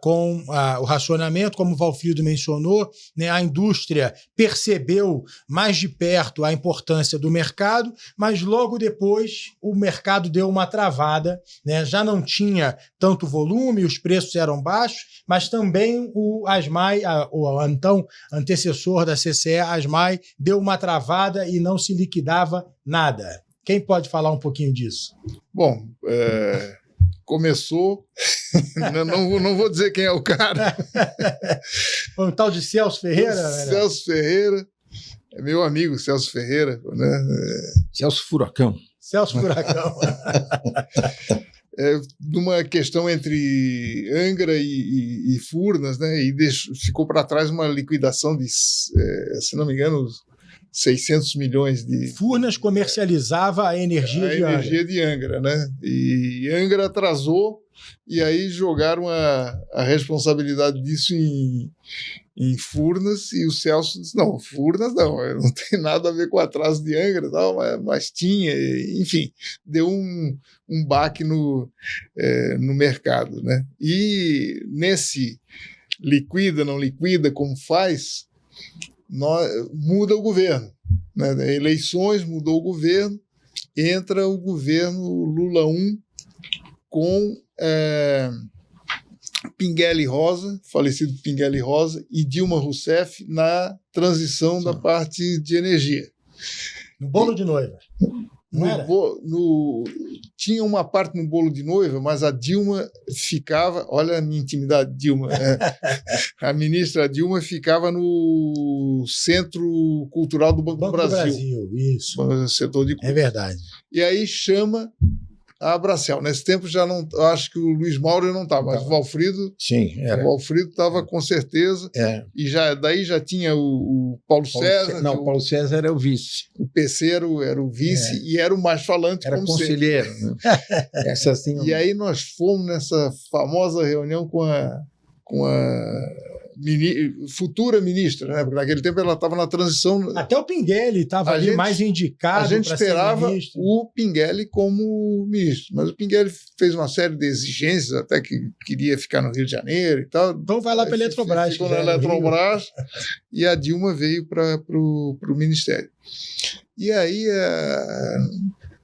[SPEAKER 1] com o racionamento, como o Valfrido mencionou, né, a indústria percebeu mais de perto a importância do mercado, mas logo depois o mercado deu uma travada, né, já não tinha tanto volume, os preços eram baixos, mas também o ASMAI, o então antecessor da CCE, ASMAI, deu uma travada e não se liquidava nada. Quem pode falar um pouquinho disso?
[SPEAKER 2] Bom, começou, não vou dizer quem é o cara.
[SPEAKER 1] Foi um tal de Celso Ferreira?
[SPEAKER 2] Celso Ferreira, é meu amigo Celso Ferreira, né?
[SPEAKER 5] Celso Furacão.
[SPEAKER 1] Celso Furacão.
[SPEAKER 2] Numa questão entre Angra e Furnas, né? E ficou para trás uma liquidação de, se não me engano, 600 milhões de...
[SPEAKER 1] Furnas comercializava a energia de Angra.
[SPEAKER 2] A energia de Angra, né? E Angra atrasou, e aí jogaram a responsabilidade disso em Furnas, e o Celso disse, não, Furnas não tem nada a ver com o atraso de Angra, não, mas tinha, enfim, deu um baque no mercado, né? E nesse liquida, não liquida, como faz, muda o governo, né? Eleições, mudou o governo, entra o governo Lula 1 com Pinguelli Rosa, falecido Pinguelli Rosa, e Dilma Rousseff na transição da parte de energia.
[SPEAKER 1] No bolo de noiva. Não era?
[SPEAKER 2] Tinha uma parte no bolo de noiva, mas a Dilma ficava, olha a minha intimidade, Dilma, a ministra Dilma ficava no Centro Cultural do Banco do Brasil.
[SPEAKER 1] Isso.
[SPEAKER 2] No setor de cultura.
[SPEAKER 1] É verdade.
[SPEAKER 2] E aí chama a Abracel. Nesse tempo já não, acho que o Luiz Mauro não estava, mas o Valfrido.
[SPEAKER 5] Sim, era.
[SPEAKER 2] O Valfrido estava com certeza. E daí já tinha o Paulo César.
[SPEAKER 5] Não, o Paulo César era o vice.
[SPEAKER 2] O PC era o vice e era o mais falante.
[SPEAKER 5] Era conselheiro. Né?
[SPEAKER 2] E aí nós fomos nessa famosa reunião com a futura ministra, né? Porque naquele tempo ela estava na transição.
[SPEAKER 1] Até o Pinguelli estava ali mais indicado.
[SPEAKER 2] A gente esperava o Pinguelli como ministro, mas o Pinguelli fez uma série de exigências, até que queria ficar no Rio de Janeiro e tal.
[SPEAKER 1] Então vai lá para a Eletrobras.
[SPEAKER 2] Ficou na Eletrobras e a Dilma veio para o ministério. E aí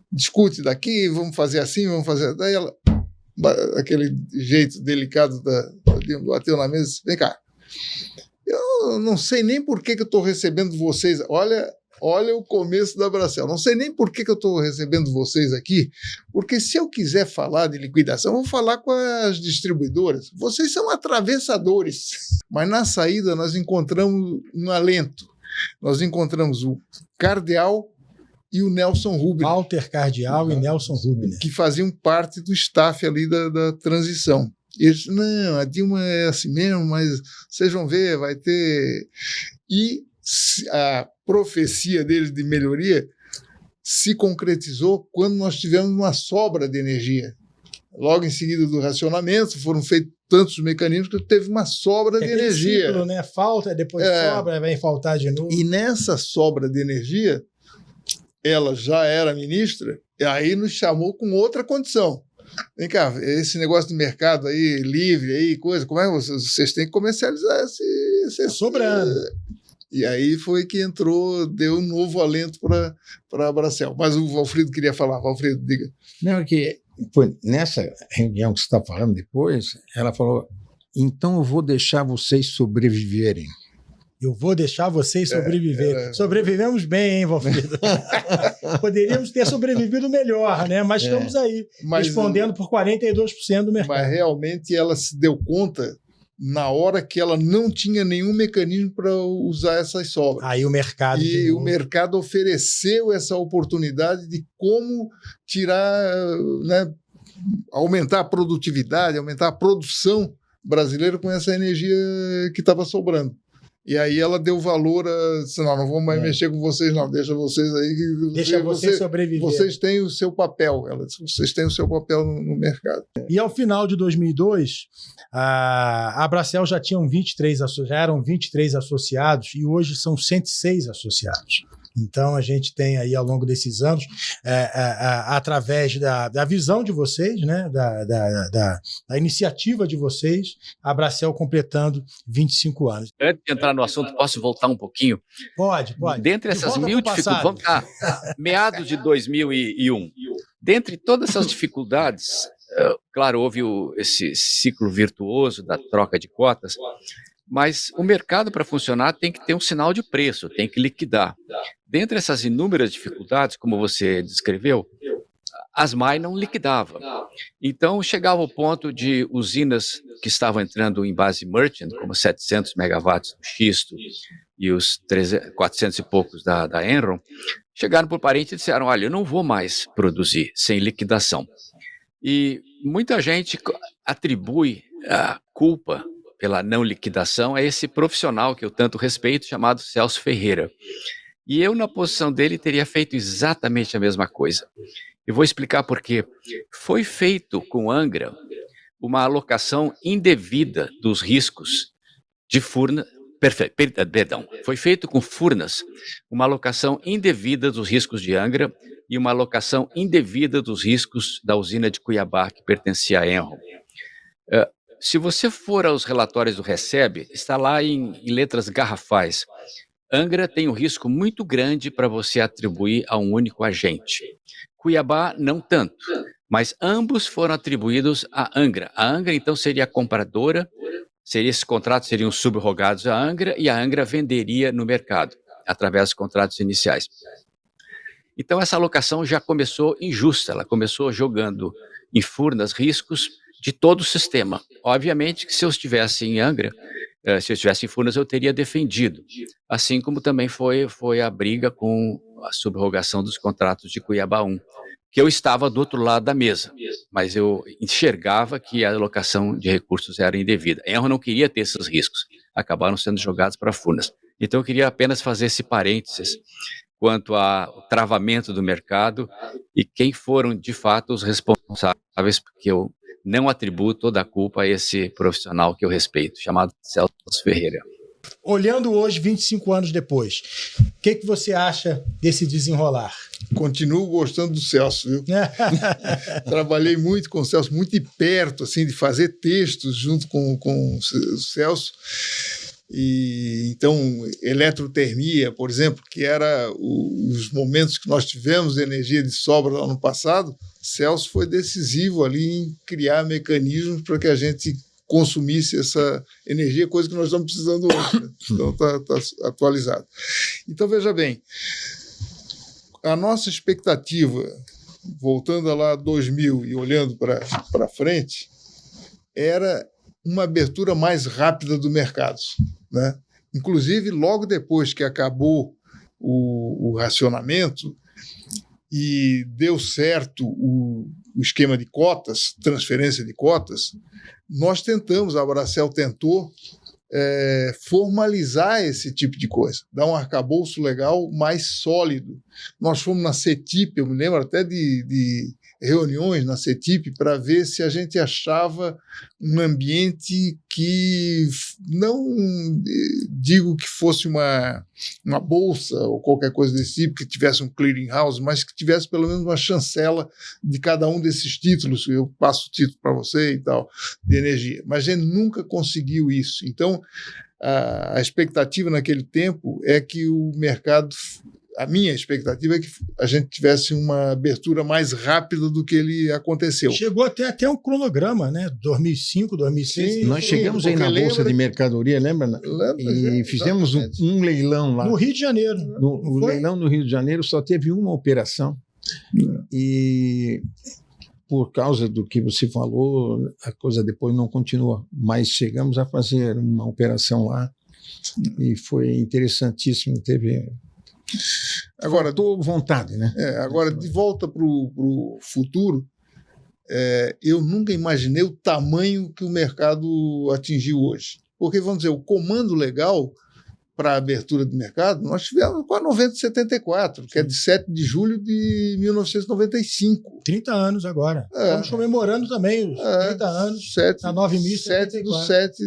[SPEAKER 2] discute daqui, vamos fazer assim, vamos fazer. Daí ela, aquele jeito delicado da Dilma, bateu na mesa e disse: vem cá. Eu não sei nem por que eu estou recebendo vocês. Olha o começo da Abracel. Não sei nem por que eu estou recebendo vocês aqui, porque se eu quiser falar de liquidação, eu vou falar com as distribuidoras. Vocês são atravessadores. Mas na saída nós encontramos um alento. Nós encontramos o Cardeal e o Nelson Rubner.
[SPEAKER 1] Walter Cardeal e Nelson Rubner.
[SPEAKER 2] Que faziam parte do staff ali da transição. E eles, não, a Dilma é assim mesmo, mas vocês vão ver, vai ter... E a profecia deles de melhoria se concretizou quando nós tivemos uma sobra de energia. Logo em seguida do racionamento, foram feitos tantos mecanismos que teve uma sobra de energia.
[SPEAKER 1] Ciclo, né? Falta, depois sobra, vai faltar de novo.
[SPEAKER 2] E nessa sobra de energia, ela já era ministra, e aí nos chamou com outra condição. Vem cá, esse negócio de mercado aí, livre, aí, coisa, como é que vocês têm que comercializar esse
[SPEAKER 1] sobrando.
[SPEAKER 2] E aí foi que entrou, deu um novo alento para a Abracel. Mas o Valfrido queria falar. Valfrido, diga.
[SPEAKER 5] Não, é que foi nessa reunião que você está falando depois, ela falou, então eu vou deixar vocês sobreviverem.
[SPEAKER 1] Eu vou deixar vocês sobreviverem. Sobrevivemos bem, hein, Valfrido? Poderíamos ter sobrevivido melhor, né? Mas estamos aí, respondendo por 42% do mercado.
[SPEAKER 2] Mas realmente ela se deu conta na hora que ela não tinha nenhum mecanismo para usar essas sobras.
[SPEAKER 1] Aí o mercado...
[SPEAKER 2] E o mercado ofereceu essa oportunidade de como tirar, né, aumentar a produtividade, aumentar a produção brasileira com essa energia que estava sobrando. E aí ela deu valor a... Disse, não vamos mais mexer com vocês, não. Deixa vocês aí.
[SPEAKER 1] Deixa vocês sobreviver.
[SPEAKER 2] Vocês têm o seu papel. Ela disse, vocês têm o seu papel no mercado.
[SPEAKER 1] E ao final de 2002, a Abracel já eram 23 associados e hoje são 106 associados. Então, a gente tem aí, ao longo desses anos, através da visão de vocês, né, da iniciativa de vocês, a Bracel completando 25 anos.
[SPEAKER 4] Antes de entrar no assunto, posso voltar um pouquinho?
[SPEAKER 1] Pode.
[SPEAKER 4] Dentre essas mil dificuldades, vamos meados de 2001. Dentre todas essas dificuldades, claro, houve esse ciclo virtuoso da troca de cotas, mas o mercado, para funcionar, tem que ter um sinal de preço, tem que liquidar. Dentre essas inúmeras dificuldades, como você descreveu, as MAI não liquidavam. Então, chegava ao ponto de usinas que estavam entrando em base merchant, como 700 megawatts do xisto e os 400 e poucos da Enron, chegaram por parente e disseram, olha, eu não vou mais produzir sem liquidação. E muita gente atribui a culpa pela não liquidação a esse profissional que eu tanto respeito, chamado Celso Ferreira. E eu, na posição dele, teria feito exatamente a mesma coisa. Eu vou explicar por quê. Foi feito com Angra uma alocação indevida dos riscos de Furnas. Perdão. Foi feito com Furnas uma alocação indevida dos riscos de Angra e uma alocação indevida dos riscos da usina de Cuiabá, que pertencia à Enron. Se você for aos relatórios do RECEB, está lá em letras garrafais. Angra tem um risco muito grande para você atribuir a um único agente. Cuiabá, não tanto, mas ambos foram atribuídos à Angra. A Angra, então, seria a compradora, esses contratos seriam subrogados à Angra e a Angra venderia no mercado, através dos contratos iniciais. Então, essa alocação já começou injusta, ela começou jogando em Furnas riscos de todo o sistema. Obviamente que se eu estivesse em Angra, se eu estivesse em Furnas, eu teria defendido. Assim como também foi a briga com a subrogação dos contratos de Cuiabá 1, que eu estava do outro lado da mesa, mas eu enxergava que a alocação de recursos era indevida. A Enron não queria ter esses riscos, acabaram sendo jogados para Furnas. Então eu queria apenas fazer esse parênteses quanto ao travamento do mercado e quem foram de fato os responsáveis, porque eu não atribuo toda a culpa a esse profissional que eu respeito, chamado Celso Ferreira.
[SPEAKER 1] Olhando hoje, 25 anos depois, o que você acha desse desenrolar?
[SPEAKER 2] Continuo gostando do Celso, viu? Trabalhei muito com o Celso, muito de perto, assim, de fazer textos junto com o Celso. E então, eletrotermia, por exemplo, que era os momentos que nós tivemos de energia de sobra lá no passado, Celso foi decisivo ali em criar mecanismos para que a gente consumisse essa energia, coisa que nós estamos precisando hoje. Né? Então, está atualizado. Então, veja bem, a nossa expectativa, voltando lá a 2000 e olhando para frente, era uma abertura mais rápida do mercado, né? Inclusive, logo depois que acabou o racionamento e deu certo o esquema de cotas, transferência de cotas, nós tentamos, a Bracel tentou formalizar esse tipo de coisa, dar um arcabouço legal mais sólido. Nós fomos na CETIP, eu me lembro até de reuniões na CETIP para ver se a gente achava um ambiente que não digo que fosse uma bolsa ou qualquer coisa desse tipo, que tivesse um clearing house, mas que tivesse pelo menos uma chancela de cada um desses títulos, eu passo o título para você e tal, de energia. Mas a gente nunca conseguiu isso. Então, a expectativa naquele tempo é que o mercado... A minha expectativa é que a gente tivesse uma abertura mais rápida do que ele aconteceu.
[SPEAKER 1] Chegou até um cronograma, né? 2005, 2006.
[SPEAKER 5] Sim, nós chegamos aí na Bolsa de Mercadoria, lembra? E fizemos um leilão lá.
[SPEAKER 1] No Rio de Janeiro.
[SPEAKER 5] O leilão no Rio de Janeiro só teve uma operação. E por causa do que você falou, a coisa depois não continua. Mas chegamos a fazer uma operação lá e foi interessantíssimo. Agora, estou vontade, né?
[SPEAKER 2] Agora, de volta para o futuro, eu nunca imaginei o tamanho que o mercado atingiu hoje. Porque, vamos dizer, o comando legal para a abertura do mercado, nós tivemos com a 9074, que é de 7 de julho de 1995.
[SPEAKER 1] 30 anos agora. Estamos comemorando também os 30 anos.
[SPEAKER 2] 7,
[SPEAKER 1] na 9.074.
[SPEAKER 2] 7 do 7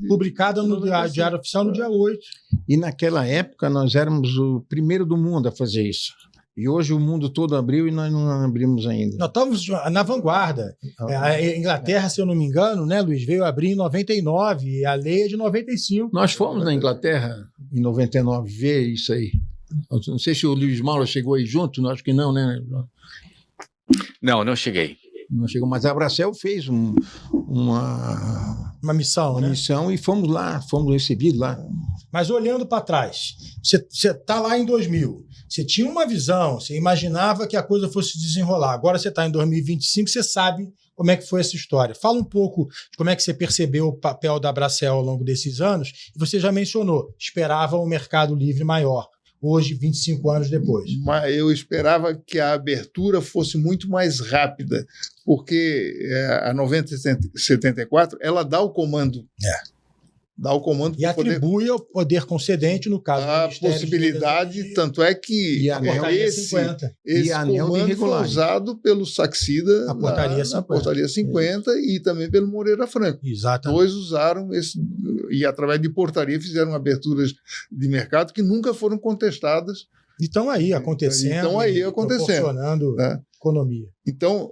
[SPEAKER 1] publicada no Diário Oficial no dia 8.
[SPEAKER 5] E naquela época nós éramos o primeiro do mundo a fazer isso. E hoje o mundo todo abriu e nós não abrimos ainda.
[SPEAKER 1] Nós estamos na vanguarda. A Inglaterra, se eu não me engano, né, Luiz, veio abrir em 99 e a lei é de 95.
[SPEAKER 5] Nós fomos na Inglaterra em 99 ver isso aí. Não sei se o Luiz Mauro chegou aí junto, acho que não, né?
[SPEAKER 4] Não cheguei.
[SPEAKER 5] Não chegou, mas a Abracel fez uma
[SPEAKER 1] missão, né?
[SPEAKER 5] missão e fomos lá, fomos recebidos lá.
[SPEAKER 1] Mas olhando para trás, você está lá em 2000, você tinha uma visão, você imaginava que a coisa fosse desenrolar. Agora você está em 2025, você sabe como é que foi essa história. Fala um pouco de como é que você percebeu o papel da Abracel ao longo desses anos. E você já mencionou, esperava um mercado livre maior. Hoje, 25 anos depois.
[SPEAKER 2] Mas eu esperava que a abertura fosse muito mais rápida, porque a 9074, ela dá o comando. Dá o comando
[SPEAKER 1] e atribui ao poder concedente, no caso
[SPEAKER 2] a possibilidade, tanto é que esse comando foi usado pelo Saxida
[SPEAKER 1] na portaria
[SPEAKER 2] 50 e também pelo Moreira Franco.
[SPEAKER 1] Exatamente.
[SPEAKER 2] Dois usaram esse, e através de portaria fizeram aberturas de mercado que nunca foram contestadas.
[SPEAKER 1] E estão aí acontecendo. Proporcionando economia.
[SPEAKER 2] Então,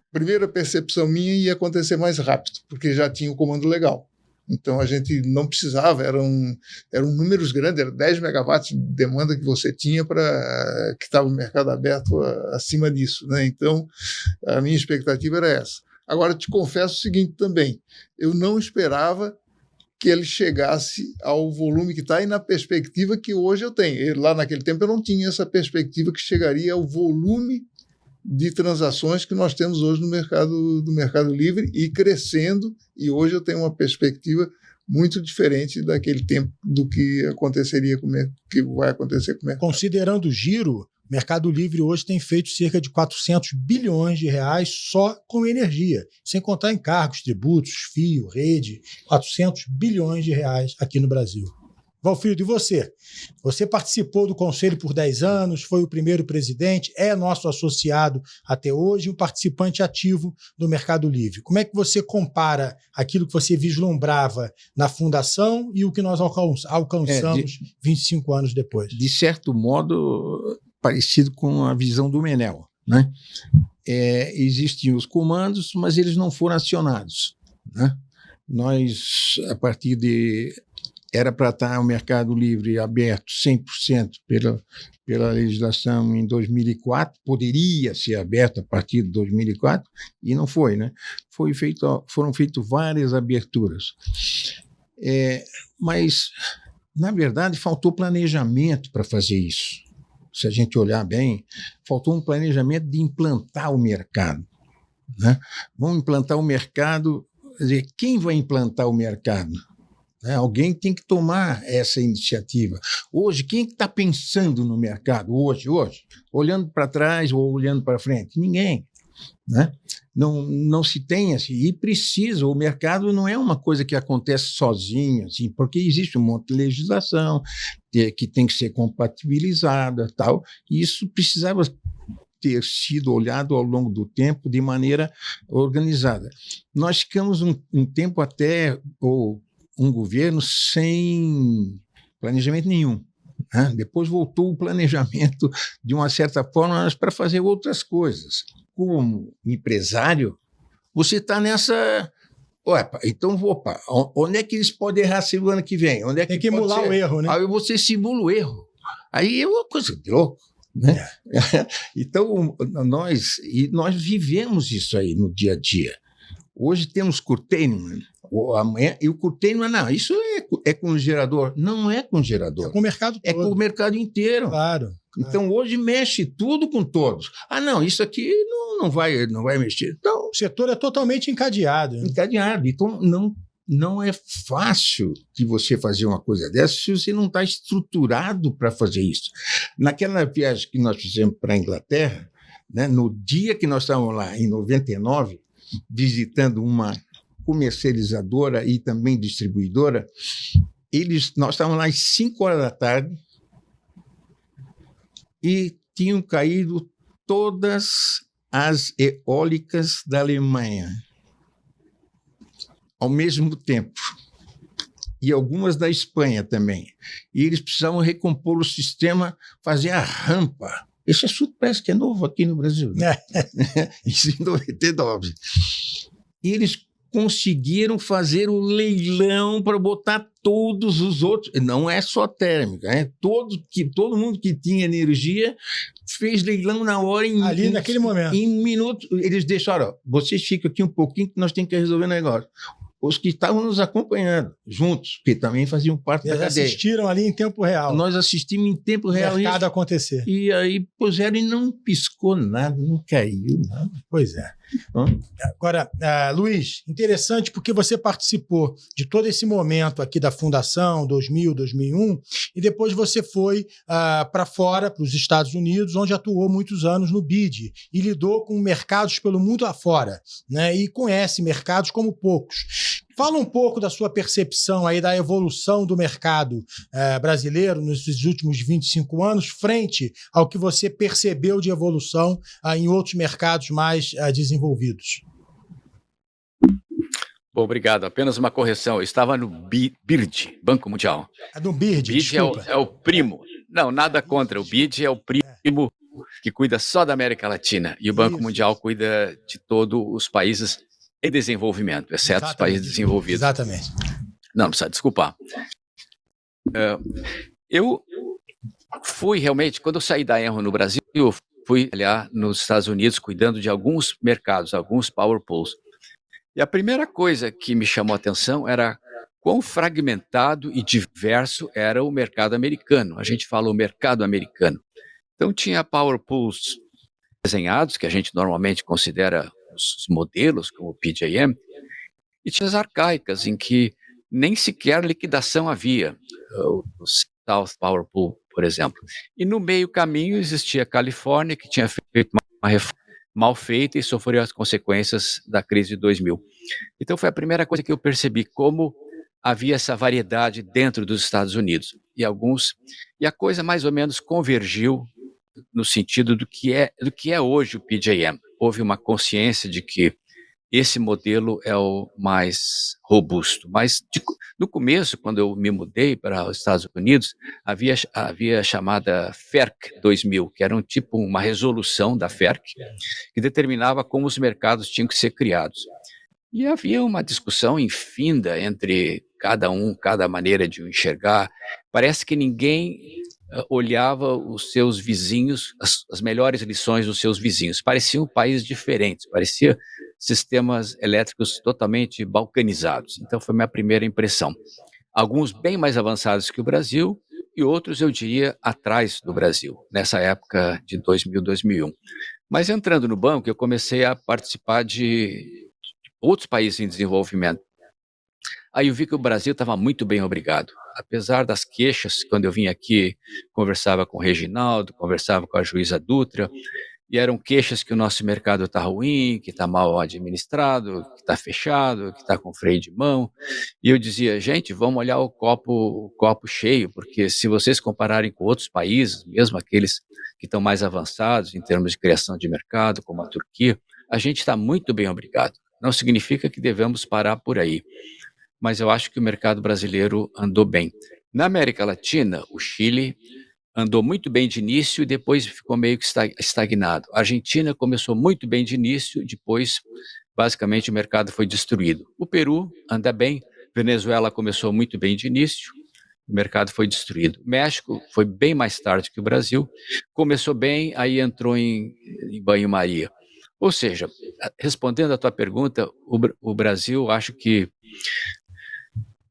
[SPEAKER 2] primeira percepção minha ia acontecer mais rápido, porque já tinha o comando legal. Então, a gente não precisava, eram números grandes, era 10 megawatts de demanda que você tinha para que estava o mercado aberto acima disso, né? Então, a minha expectativa era essa. Agora, te confesso o seguinte também, eu não esperava que ele chegasse ao volume que está e na perspectiva que hoje eu tenho. Lá naquele tempo eu não tinha essa perspectiva que chegaria ao volume de transações que nós temos hoje no mercado livre e crescendo, e hoje eu tenho uma perspectiva muito diferente daquele tempo do que aconteceria que vai acontecer com o mercado.
[SPEAKER 1] Considerando o giro, o Mercado Livre hoje tem feito cerca de 400 bilhões de reais só com energia, sem contar encargos, tributos, fio, rede, 400 bilhões de reais aqui no Brasil. Valfrido, e você? Você participou do Conselho por 10 anos, foi o primeiro presidente, é nosso associado até hoje, um participante ativo do Mercado Livre. Como é que você compara aquilo que você vislumbrava na fundação e o que nós alcançamos 25 anos depois?
[SPEAKER 5] De certo modo, parecido com a visão do Menel, né? Existiam os comandos, mas eles não foram acionados, né? Nós, a partir de... Era para estar o Mercado Livre aberto 100% pela legislação em 2004, poderia ser aberto a partir de 2004, e não foi, né? Foram feitas várias aberturas. Mas, na verdade, faltou planejamento para fazer isso. Se a gente olhar bem, faltou um planejamento de implantar o mercado, né? Vamos implantar o mercado, quer dizer, quem vai implantar o mercado? Alguém tem que tomar essa iniciativa. Hoje, quem está pensando no mercado? Hoje, olhando para trás ou olhando para frente? Ninguém, né? Não se tem assim, e precisa. O mercado não é uma coisa que acontece sozinha, assim, porque existe um monte de legislação que tem que ser compatibilizada, tal, e isso precisava ter sido olhado ao longo do tempo de maneira organizada. Nós ficamos um tempo até... um governo sem planejamento nenhum, né? Depois voltou o planejamento, de uma certa forma, para fazer outras coisas. Como empresário, você está nessa... Então, onde é que eles podem errar o ano que vem? Onde é que
[SPEAKER 1] tem que emular o erro, né?
[SPEAKER 5] Aí você simula o erro. Aí é uma coisa de louco, né? Então, nós vivemos isso aí no dia a dia. Hoje temos curtailment, amanhã, e o curtailment, não, isso é com gerador. Não é com gerador.
[SPEAKER 1] É com o mercado todo.
[SPEAKER 5] É com o mercado inteiro.
[SPEAKER 1] Claro.
[SPEAKER 5] Então, hoje mexe tudo com todos. Não, isso aqui não vai mexer. Então,
[SPEAKER 1] o setor é totalmente encadeado.
[SPEAKER 5] Encadeado. Então, não é fácil de você fazer uma coisa dessa se você não está estruturado para fazer isso. Naquela viagem que nós fizemos para a Inglaterra, né, no dia que nós estávamos lá, em 99, visitando uma comercializadora e também distribuidora, nós estávamos lá às 5 horas da tarde e tinham caído todas as eólicas da Alemanha ao mesmo tempo. e algumas da Espanha também. E eles precisavam recompor o sistema, fazer a rampa. Esse assunto parece que é novo aqui no Brasil, né? Isso em 99. E eles conseguiram fazer o leilão para botar todos os outros. Não é só térmica, todo mundo que tinha energia fez leilão na hora.
[SPEAKER 1] Ali naquele momento.
[SPEAKER 5] Em minutos. Eles deixaram, ó, vocês ficam aqui um pouquinho que nós temos que resolver o negócio. Os que estavam nos acompanhando juntos, que também faziam parte da cadeia.
[SPEAKER 1] Assistiram ali em tempo real.
[SPEAKER 5] Nós assistimos em tempo real.
[SPEAKER 1] O mercado acontecer.
[SPEAKER 5] E aí puseram e não piscou nada, não caiu nada.
[SPEAKER 1] Pois é. Agora, Luiz, interessante porque você participou de todo esse momento aqui da Fundação, 2000, 2001, e depois você foi para fora, para os Estados Unidos, onde atuou muitos anos no BID e lidou com mercados pelo mundo afora, né? E conhece mercados como poucos. Fala um pouco da sua percepção aí da evolução do mercado brasileiro nesses últimos 25 anos, frente ao que você percebeu de evolução em outros mercados mais desenvolvidos.
[SPEAKER 4] Bom, obrigado. Apenas uma correção. Eu estava no BIRD, Banco Mundial.
[SPEAKER 1] No BIRD, desculpa.
[SPEAKER 4] É o primo. Não, nada contra. O BID é o primo que cuida só da América Latina. E o Banco Mundial cuida de todos os países em desenvolvimento, exceto os países desenvolvidos.
[SPEAKER 1] Exatamente.
[SPEAKER 4] Não precisa desculpar. Eu fui realmente, quando eu saí da Enro no Brasil, eu fui trabalhar nos Estados Unidos cuidando de alguns mercados, alguns power pools. E a primeira coisa que me chamou a atenção era quão fragmentado e diverso era o mercado americano. A gente fala o mercado americano. Então tinha power pools desenhados, que a gente normalmente considera os modelos, como o PJM, e tinha as arcaicas, em que nem sequer liquidação havia, o South Power Pool, por exemplo. E no meio caminho existia a Califórnia, que tinha feito uma reforma mal feita e sofreu as consequências da crise de 2000. Então foi a primeira coisa que eu percebi, como havia essa variedade dentro dos Estados Unidos. E a coisa mais ou menos convergiu no sentido do que é hoje o PJM. Houve uma consciência de que esse modelo é o mais robusto. Mas no começo, quando eu me mudei para os Estados Unidos, havia a chamada FERC 2000, que era uma resolução da FERC, que determinava como os mercados tinham que ser criados. E havia uma discussão infinda entre cada maneira de enxergar. Parece que ninguém olhava os seus vizinhos, as melhores lições dos seus vizinhos. Pareciam países diferentes, parecia sistemas elétricos totalmente balcanizados. Então foi minha primeira impressão. Alguns bem mais avançados que o Brasil e outros, eu diria, atrás do Brasil, nessa época de 2000, 2001. Mas entrando no banco, eu comecei a participar de outros países em desenvolvimento. Aí eu vi que o Brasil estava muito bem, obrigado. Apesar das queixas, quando eu vim aqui, conversava com o Reginaldo, conversava com a juíza Dutra, e eram queixas que o nosso mercado está ruim, que está mal administrado, que está fechado, que está com freio de mão. E eu dizia, gente, vamos olhar o copo cheio, porque se vocês compararem com outros países, mesmo aqueles que estão mais avançados em termos de criação de mercado, como a Turquia, a gente está muito bem, obrigado. Não significa que devemos parar por aí. Mas eu acho que o mercado brasileiro andou bem. Na América Latina, o Chile andou muito bem de início e depois ficou meio que estagnado. A Argentina começou muito bem de início, depois, basicamente, o mercado foi destruído. O Peru anda bem, Venezuela começou muito bem de início, o mercado foi destruído. México foi bem mais tarde que o Brasil, começou bem, aí entrou em banho-maria. Ou seja, respondendo à tua pergunta, o Brasil, acho que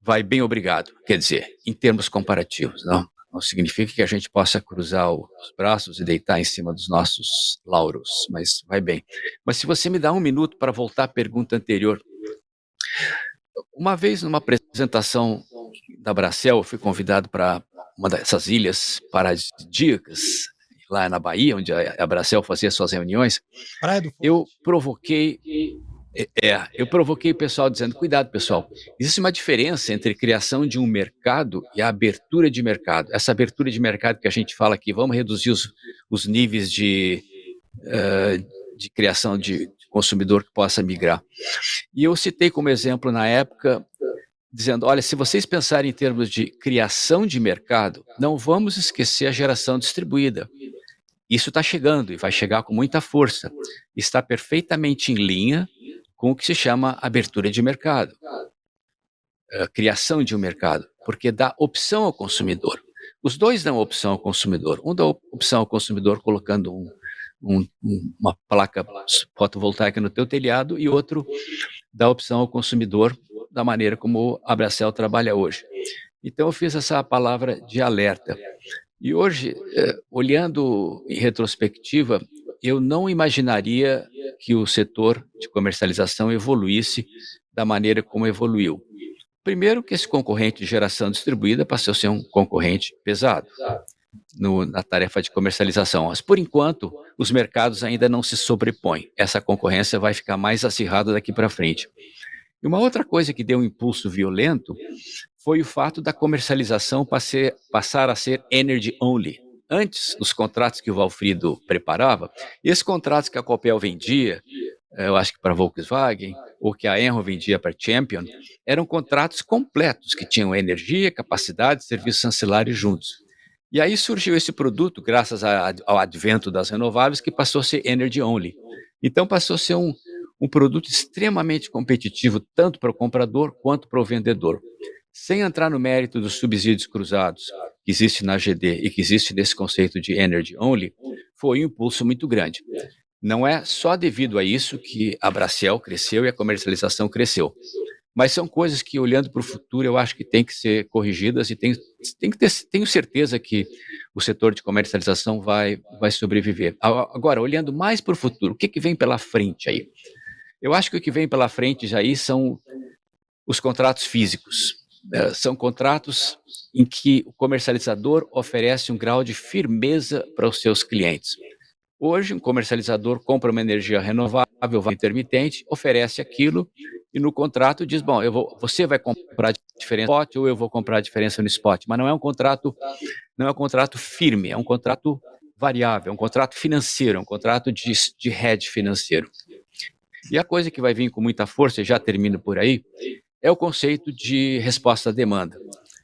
[SPEAKER 4] vai bem, obrigado. Quer dizer, em termos comparativos, não significa que a gente possa cruzar os braços e deitar em cima dos nossos lauros, mas vai bem. Mas se você me dá um minuto para voltar à pergunta anterior. Uma vez, numa apresentação da Bracel, eu fui convidado para uma dessas ilhas paradisíacas, lá na Bahia, onde a Bracel fazia suas reuniões. Eu provoquei o pessoal dizendo, cuidado pessoal, existe uma diferença entre criação de um mercado e a abertura de mercado. Essa abertura de mercado que a gente fala aqui, vamos reduzir os níveis de criação de consumidor que possa migrar. E eu citei como exemplo na época dizendo, olha, se vocês pensarem em termos de criação de mercado, não vamos esquecer a geração distribuída. Isso está chegando e vai chegar com muita força. Está perfeitamente em linha com o que se chama abertura de mercado, criação de um mercado, porque dá opção ao consumidor. Os dois dão opção ao consumidor. Um dá opção ao consumidor colocando uma placa fotovoltaica no teu telhado e outro dá opção ao consumidor da maneira como a Bracell trabalha hoje. Então eu fiz essa palavra de alerta. E hoje, olhando em retrospectiva, eu não imaginaria que o setor de comercialização evoluísse da maneira como evoluiu. Primeiro que esse concorrente de geração distribuída passou a ser um concorrente pesado na tarefa de comercialização. Mas, por enquanto, os mercados ainda não se sobrepõem. Essa concorrência vai ficar mais acirrada daqui para frente. E uma outra coisa que deu um impulso violento foi o fato da comercialização passar a ser energy only. Antes, os contratos que o Valfrido preparava, esses contratos que a Copel vendia, eu acho que para a Volkswagen, ou que a Enro vendia para a Champion, eram contratos completos, que tinham energia, capacidade, serviços ancilares juntos. E aí surgiu esse produto, graças ao advento das renováveis, que passou a ser energy only. Então passou a ser um produto extremamente competitivo, tanto para o comprador quanto para o vendedor. Sem entrar no mérito dos subsídios cruzados que existe na GD e que existe nesse conceito de energy only, foi um impulso muito grande. Não é só devido a isso que a Bracell cresceu e a comercialização cresceu. Mas são coisas que, olhando para o futuro, eu acho que tem que ser corrigidas e tenho certeza que o setor de comercialização vai sobreviver. Agora, olhando mais para o futuro, o que vem pela frente aí? Eu acho que o que vem pela frente já aí são os contratos físicos. São contratos em que o comercializador oferece um grau de firmeza para os seus clientes. Hoje, um comercializador compra uma energia renovável, intermitente, oferece aquilo e no contrato diz, bom, você vai comprar a diferença no spot ou eu vou comprar a diferença no spot. Mas não é um contrato firme, é um contrato variável, é um contrato financeiro, é um contrato de hedge financeiro. E a coisa que vai vir com muita força, e já termino por aí, é o conceito de resposta à demanda.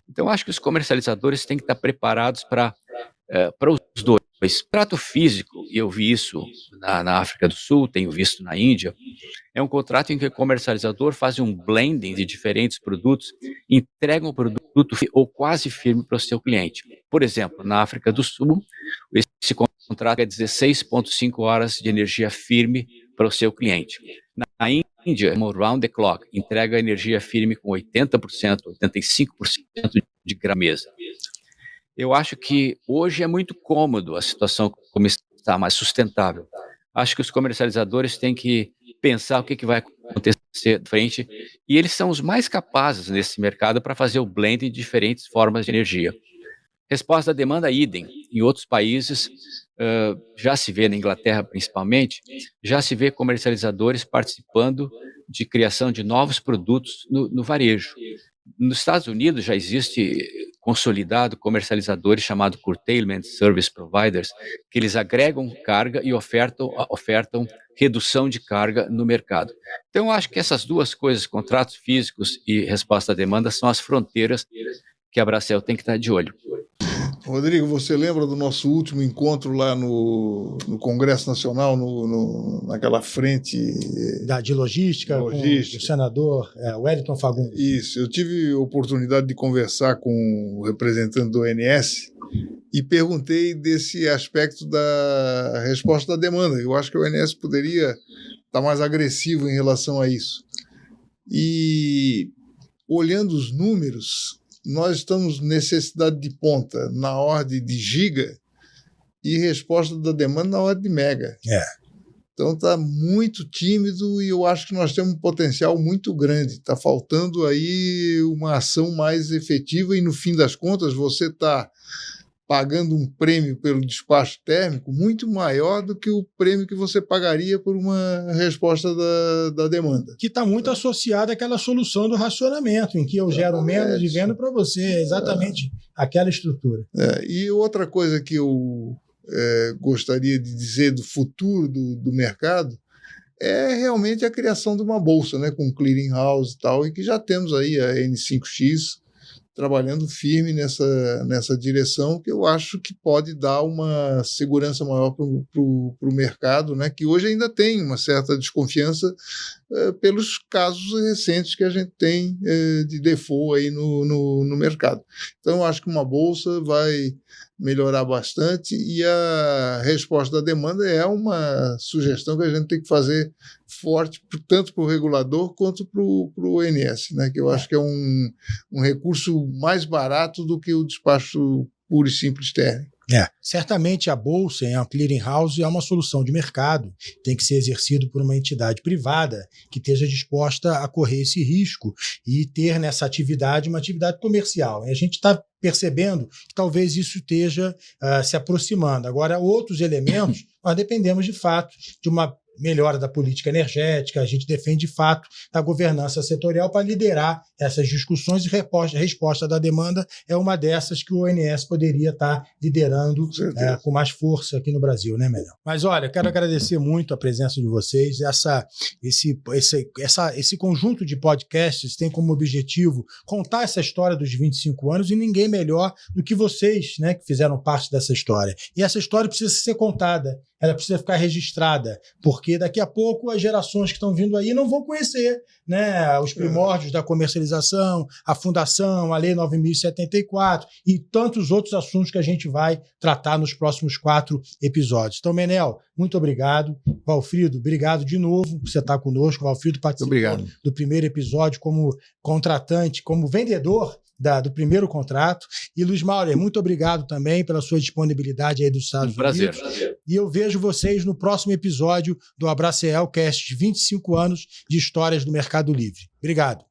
[SPEAKER 4] Então, acho que os comercializadores têm que estar preparados para os dois. O contrato físico, e eu vi isso na África do Sul, tenho visto na Índia, é um contrato em que o comercializador faz um blending de diferentes produtos, entrega um produto ou quase firme para o seu cliente. Por exemplo, na África do Sul, esse contrato é 16,5 horas de energia firme para o seu cliente. Na Índia, round the clock, entrega energia firme com 80%, 85% de grandeza. Eu acho que hoje é muito cômodo a situação como está, mais sustentável. Acho que os comercializadores têm que pensar o que vai acontecer de frente, e eles são os mais capazes nesse mercado para fazer o blend de diferentes formas de energia. Resposta à demanda, idem. Em outros países, já se vê, na Inglaterra principalmente, já se vê comercializadores participando de criação de novos produtos no varejo. Nos Estados Unidos já existe consolidado comercializadores chamados Curtailment Service Providers, que eles agregam carga e ofertam redução de carga no mercado. Então, eu acho que essas duas coisas, contratos físicos e resposta à demanda, são as fronteiras que a Bracell tem que estar de olho.
[SPEAKER 2] Rodrigo, você lembra do nosso último encontro lá no Congresso Nacional, naquela frente
[SPEAKER 1] de logística, com o senador Wellington Fagundes?
[SPEAKER 2] Isso, eu tive a oportunidade de conversar com o representante do ONS e perguntei desse aspecto da resposta da demanda. Eu acho que o ONS poderia estar mais agressivo em relação a isso. E, olhando os números, nós estamos necessidade de ponta na ordem de giga e resposta da demanda na ordem de mega. Então está muito tímido e eu acho que nós temos um potencial muito grande. Está faltando aí uma ação mais efetiva e, no fim das contas, você está pagando um prêmio pelo despacho térmico muito maior do que o prêmio que você pagaria por uma resposta da demanda.
[SPEAKER 1] Que está muito associada àquela solução do racionamento, em que eu gero menos e vendo para você, exatamente aquela estrutura.
[SPEAKER 2] E outra coisa que eu gostaria de dizer do futuro do mercado é realmente a criação de uma bolsa, né, com clearing house e tal, e que já temos aí a N5X trabalhando firme nessa direção, que eu acho que pode dar uma segurança maior para o mercado, né, que hoje ainda tem uma certa desconfiança pelos casos recentes que a gente tem de default aí no mercado. Então, eu acho que uma bolsa vai melhorar bastante, e a resposta da demanda é uma sugestão que a gente tem que fazer forte, tanto para o regulador quanto para o ONS, né? Que eu acho que é um recurso mais barato do que o despacho puro e simples técnico.
[SPEAKER 1] Certamente a bolsa, a clearing house, é uma solução de mercado, tem que ser exercido por uma entidade privada que esteja disposta a correr esse risco e ter nessa atividade uma atividade comercial. A gente está percebendo que talvez isso esteja se aproximando. Agora, outros elementos, nós dependemos de fato de uma melhora da política energética, a gente defende de fato da governança setorial para liderar essas discussões, e a resposta da demanda é uma dessas que o ONS poderia estar liderando com mais força aqui no Brasil, né, Menel? Mas olha, quero agradecer muito a presença de vocês. Esse conjunto de podcasts tem como objetivo contar essa história dos 25 anos, e ninguém melhor do que vocês, né, que fizeram parte dessa história. E essa história precisa ser contada, ela precisa ficar registrada, porque daqui a pouco as gerações que estão vindo aí não vão conhecer, né, os primórdios da comercialização, a fundação, a Lei 9.074 e tantos outros assuntos que a gente vai tratar nos próximos 4 episódios. Então, Menel, muito obrigado. Valfrido, obrigado de novo por você estar conosco. Valfrido participou do primeiro episódio como contratante, como vendedor do primeiro contrato. E Luiz Maurer, muito obrigado também pela sua disponibilidade aí dos Estados Unidos. Prazer. E eu vejo vocês no próximo episódio do Abraçeel Cast, 25 anos de histórias do Mercado Livre. Obrigado.